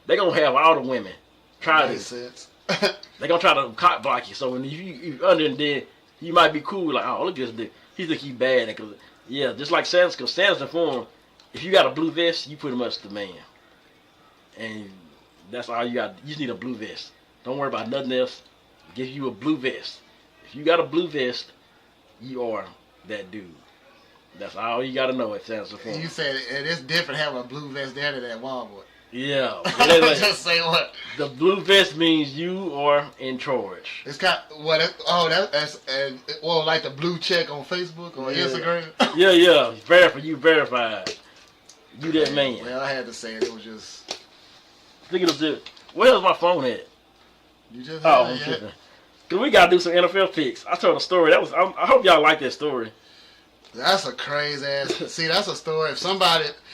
they gonna have all the women. They gonna try to cop block you. So when you under and then you might be cool like, oh, look at this dude. He think he bad. Cause just like Sanders, because Sanders informed, if you got a blue vest, you pretty much the man. And that's all you got. You just need a blue vest. Don't worry about nothing else. Give you a blue vest. If you got a blue vest, you are that dude. That's all you got to know at Sanders informed.
You said it's different having a blue vest there than that Walmart.
Yeah.
Just say what?
The blue vest means you are in charge.
It's kind of, that's like the blue check on Facebook or Instagram.
Yeah. You verified. You that man.
Well, I had to say it. It was just.
I think it was just. Where's my phone at?
You just.
I'm tripping. Cause we gotta do some NFL picks. I told a story. I hope y'all like that story.
That's a crazy ass. See, that's a story.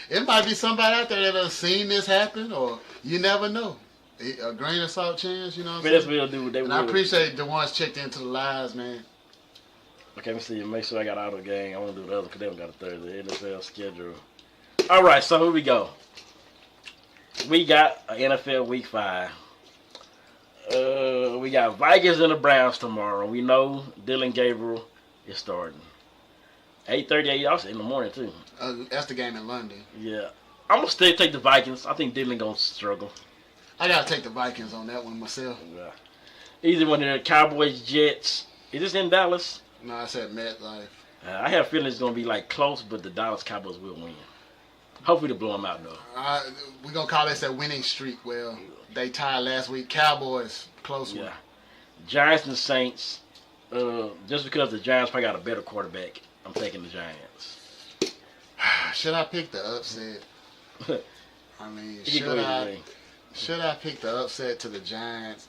It might be somebody out there that has seen this happen, or you never know. A grain of salt chance, you know what I'm saying?
That's what they'll do.
I appreciate the ones checked into the lives, man.
Okay, let me see. Make sure I got out of the game. I want to do the other because they don't got a Thursday NFL schedule. All right, so here we go. We got an NFL Week 5. We got Vikings and the Browns tomorrow. We know Dylan Gabriel is starting. 8:30 also in the morning too.
That's the game in London.
Yeah, I'm gonna still take the Vikings. I think Dylan gonna struggle.
I gotta take the Vikings on that one myself.
Yeah. Either one of the Cowboys, Jets. Is this in Dallas?
No, I said MetLife.
I have a feeling it's gonna be like close, but the Dallas Cowboys will win. Hopefully to blow them out though.
We're gonna call this a winning streak. Well, they tied last week. Cowboys close one.
Giants and Saints. Just because the Giants probably got a better quarterback. I'm taking the Giants.
Should I pick the upset? I mean, should I? Should I pick the upset to the Giants?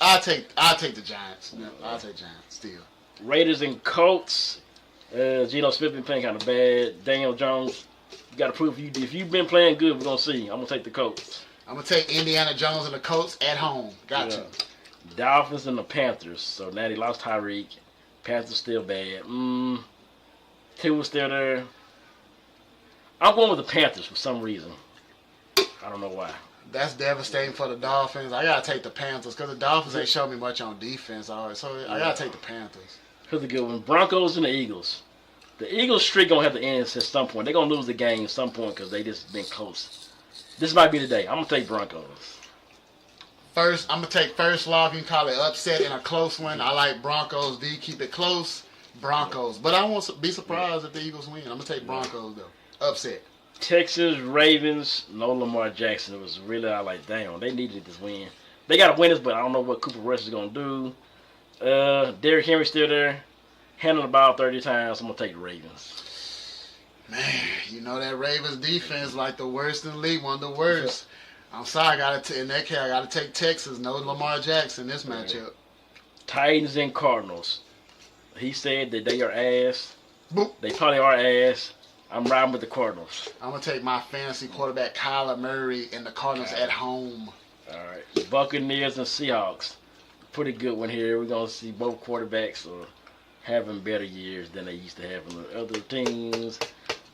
I'll take the Giants. No, I'll take Giants still.
Raiders and Colts. Geno Smith been playing kind of bad. Daniel Jones, you got to prove if you've been playing good, we're gonna see. I'm gonna take the Colts.
I'm gonna take Indiana Jones and the Colts at home. Got to.
Dolphins and the Panthers. So now they lost Tyreek. Panthers still bad. Tua's still there. I'm going with the Panthers for some reason. I don't know why.
That's devastating for the Dolphins. I gotta take the Panthers because the Dolphins ain't showed me much on defense. All right, so I gotta take the Panthers.
Here's a good one. Broncos and the Eagles. The Eagles streak gonna have to end at some point. They're gonna lose the game at some point because they just been close. This might be the day. I'm gonna take Broncos.
First, I'm gonna take first love. You can call it upset in a close one. I like Broncos. D, keep it close. Broncos, but I won't be surprised if the Eagles win. I'm gonna take Broncos though. Upset.
Texas, Ravens, no Lamar Jackson. It was really, I like, damn, they needed this win. They got to win this, but I don't know what Cooper Rush is going to do. Derrick Henry still there. Handling the ball 30 times. I'm going to take the Ravens.
Man, you know that Ravens defense like the worst in the league, one of the worst. I'm sorry, in that case, I got to take Texas. No Lamar Jackson this matchup.
Titans and Cardinals. He said that they are ass.
Boop.
They probably are ass. I'm riding with the Cardinals.
I'm going to take my fantasy quarterback, Kyler Murray, and the Cardinals at home.
All right. Buccaneers and Seahawks. Pretty good one here. We're going to see both quarterbacks are having better years than they used to have on the other teams.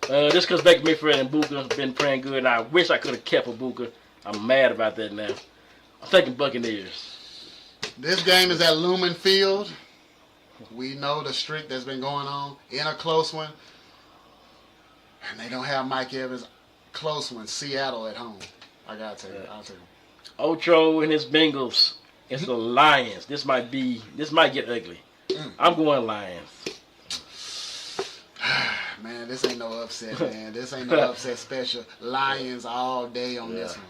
Just because Baker Mayfield and Booker have been playing good, and I wish I could have kept a Booker. I'm mad about that now. I'm taking Buccaneers.
This game is at Lumen Field. We know the streak that's been going on in a close one. And they don't have Mike Evans. Close one. Seattle at home. I got to take it. I'll take them.
Ocho and his Bengals. It's the Lions. This might get ugly. I'm going Lions.
Man, this ain't no upset, man. This ain't no upset special. Lions all day on this one.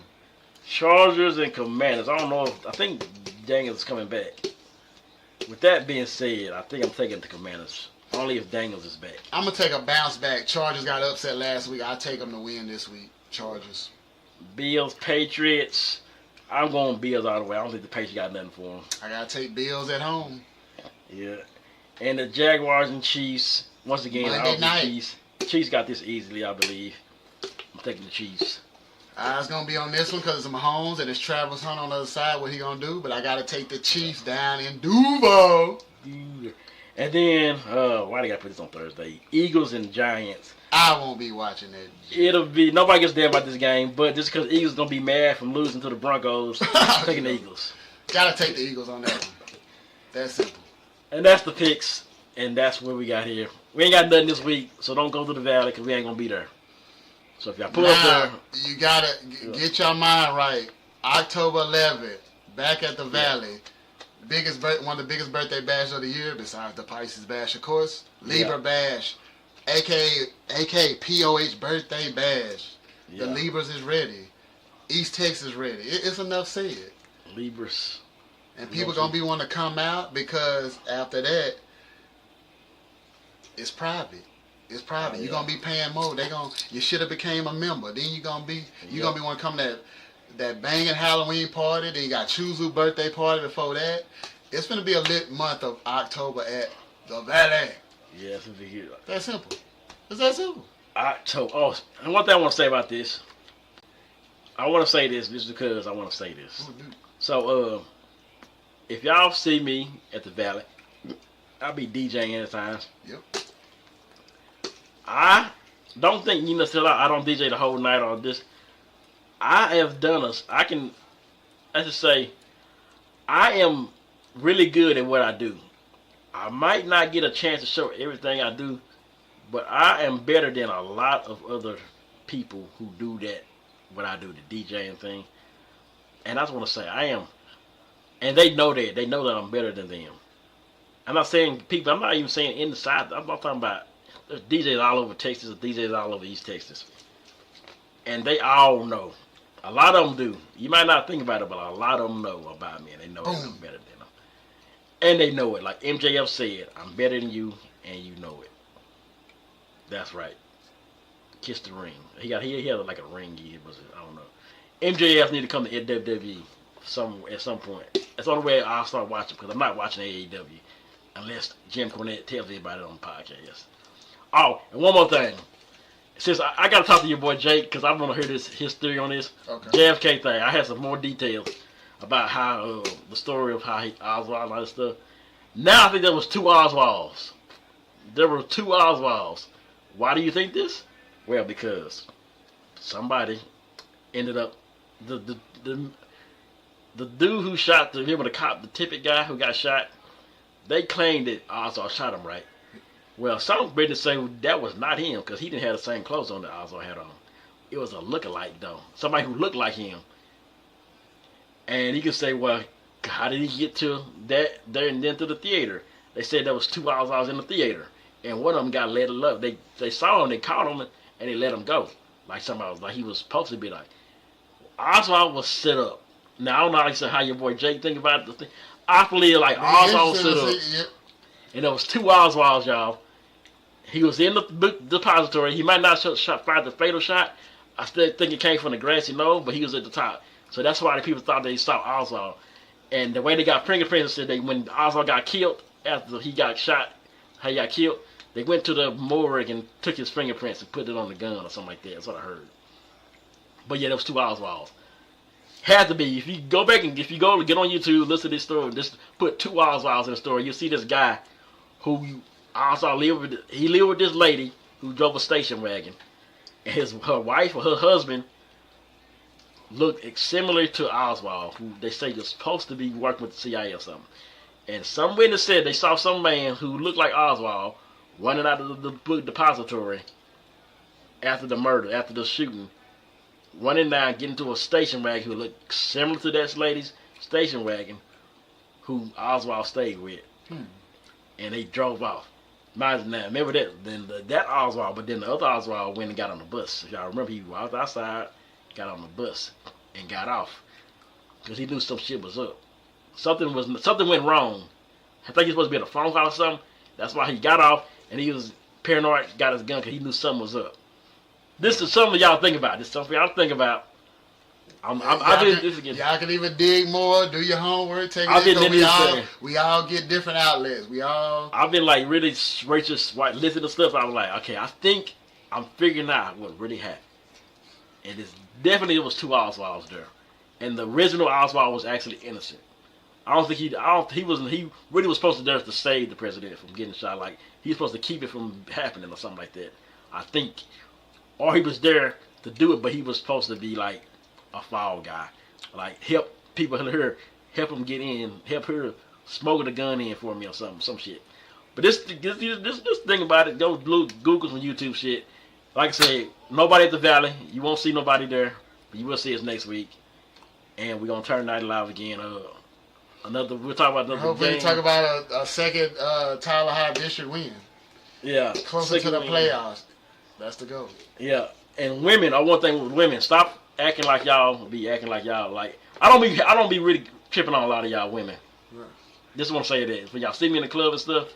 Chargers and Commanders. I don't know I think Daniels is coming back. With that being said, I think I'm taking the Commanders. Only if Daniels is back.
I'm going to take a bounce back. Chargers got upset last week. I'll take them to win this week. Chargers.
Bills, Patriots. I'm going Bills all the way. I don't think the Patriots got nothing for them.
I got to take Bills at home.
Yeah. And the Jaguars and Chiefs. Once again,
Monday night.
Chiefs. Chiefs got this easily, I believe. I'm taking the Chiefs.
It's going to be on this one because it's Mahomes and it's Travis Hunt on the other side. What he going to do? But I got to take the Chiefs down in Duval.
And then, why they got to put this on Thursday? Eagles and Giants.
I won't be watching that.
It'll be, nobody gets damn about this game, but just because Eagles going to be mad from losing to the Broncos, I'm taking the Eagles.
Got to take the Eagles on that one. That's simple.
And that's the picks, and that's what we got here. We ain't got nothing this week, so don't go to the Valley because we ain't going to be there. So if y'all pull up there.
You got to get your mind right. October 11th, back at the Valley. One of the biggest birthday bash of the year, besides the Pisces bash, of course. Libra bash, aka POH birthday bash. The Libras is ready. East Texas ready. It's enough said.
Libras.
And people gonna be wanting to come out because after that, it's private. It's private. You're gonna be paying more. You should have became a member. Then you're gonna be want to come to that banging Halloween party. Then you got Chuzu birthday party before that. It's gonna be a lit month of October at the Valley.
Yeah, it's gonna be here.
That's simple. It's that simple.
October. Oh, and one thing I want to say about this. I want to say this just because I want to say this. So, if y'all see me at the Valley, I'll be DJing at times.
Yep.
I don't think you know. Still, I don't DJ the whole night or this. I have done let's just say, I am really good at what I do. I might not get a chance to show everything I do, but I am better than a lot of other people who do that, what I do, the DJing thing. And I just want to say, I am, and they know that. They know that I'm better than them. I'm not saying people, I'm not even saying in the South. I'm not talking about there's DJs all over Texas, DJs all over East Texas. And they all know. A lot of them do. You might not think about it, but a lot of them know about me, and they know that I'm better than them. And they know it. Like MJF said, I'm better than you, and you know it. That's right. Kiss the ring. He had like a ring. I don't know. MJF need to come to WWE at some point. That's the only way I'll start watching because I'm not watching AEW unless Jim Cornette tells me about it on the podcast. Oh, and one more thing. Since I got to talk to your boy Jake because I want to hear his theory on this JFK thing. I had some more details about how the story of how Oswald and all that stuff. Now I think there was 2 Oswalds. There were 2 Oswalds. Why do you think this? Well, because somebody ended up the dude who shot the cop, the Tippett guy who got shot. They claimed that Oswald shot him, right? Well, some witnesses say that was not him because he didn't have the same clothes on that Oswald had on. It was a lookalike though, somebody who looked like him. And you can say, well, how did he get to that there and then to the theater? They said there was 2 Oswalds in the theater, and one of them got let up. They saw him, they caught him, and they let him go. Like somebody was like he was supposed to be like. Oswald was set up. Now I don't know how your boy Jake think about the thing. I believe like Oswald was set up. And there was 2 Oswalds, y'all. He was in the depository. He might not fired the fatal shot. I still think it came from the grassy knoll, but he was at the top. So that's why the people thought they saw Oswald. And the way they got fingerprints said when Oswald got killed, after he got shot, how he got killed, they went to the morgue and took his fingerprints and put it on the gun or something like that. That's what I heard. But yeah, there was 2 Oswalds. Had to be. If you go back and if you go to get on YouTube, listen to this story, just put 2 Oswalds in the story, you'll see this guy who Oswald lived with. He lived with this lady who drove a station wagon. And her wife or her husband looked similar to Oswald, who they say was supposed to be working with the CIA or something. And some witness said they saw some man who looked like Oswald running out of the book depository after the murder, after the shooting, running down, getting to a station wagon who looked similar to that lady's station wagon who Oswald stayed with. And they drove off. Imagine that. Remember that? Then that Oswald, but then the other Oswald went and got on the bus. If y'all remember, he walked outside, got on the bus, and got off because he knew some shit was up. Something went wrong. I think he was supposed to be at a phone call or something. That's why he got off, and he was paranoid, got his gun because he knew something was up. This is something y'all think about. This is something y'all think about.
Y'all can even dig more, do your homework, take it. We all get different outlets. I've
been like really just listening to stuff. I was like, okay, I think I'm figuring out what really happened. And it was 2 Oswalds there. And the original Oswald was actually innocent. I don't think he really was supposed to there to save the president from getting shot. Like he was supposed to keep it from happening or something like that. I think, or he was there to do it, but he was supposed to be like a fall guy, like help people here, help them get in, help her smuggle the gun in for me or something, some shit. But this thing about it, go Google some YouTube shit. Like I said, nobody at the Valley. You won't see nobody there, but you will see us next week. And we're gonna turn night live again. We'll talk about another
hopefully
game.
Talk about a second Tyler High District win.
Yeah,
closer to the playoffs. That's the goal.
Yeah, and women. One thing with women, stop acting like y'all be acting like y'all like. I don't be really tripping on a lot of y'all women. Right. Just want to say that when y'all see me in the club and stuff,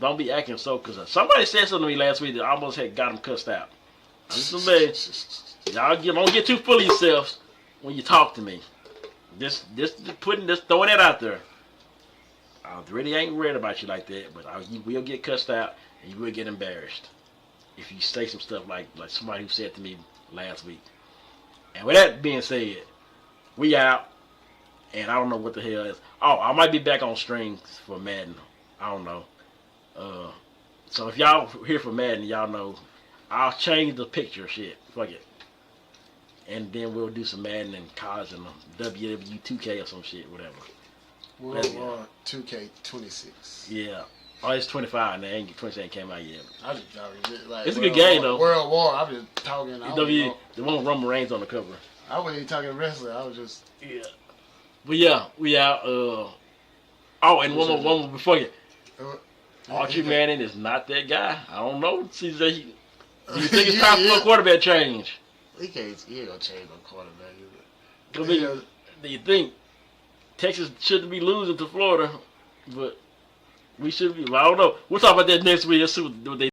don't be acting so. Cause somebody said something to me last week that I almost had got them cussed out. I'm just saying, don't get too full of yourselves when you talk to me. Just throwing that out there. I really ain't worried about you like that, but you will get cussed out and you will get embarrassed if you say some stuff like somebody who said to me last week. And with that being said, we out, and I don't know what the hell is. Oh, I might be back on strings for Madden. I don't know. So if y'all here for Madden, y'all know I'll change the picture shit. Fuck it. And then we'll do some Madden and college and WWE 2K or some shit, whatever.
World War 2K 26.
Yeah. Oh, it's 25 now. 26 came out yet.
It's
a good game though.
World War. I'm just talking.
The one with Roman Reigns on the cover.
I wasn't even talking wrestling. I was just.
Yeah. But yeah, we out. And one more before you. Archie Manning is not that guy. I don't know. Do you think it's time for a quarterback change?
He ain't gonna change no quarterback.
Do you think Texas shouldn't be losing to Florida, but we should be? I don't know. We'll talk about that next week. Let's see what they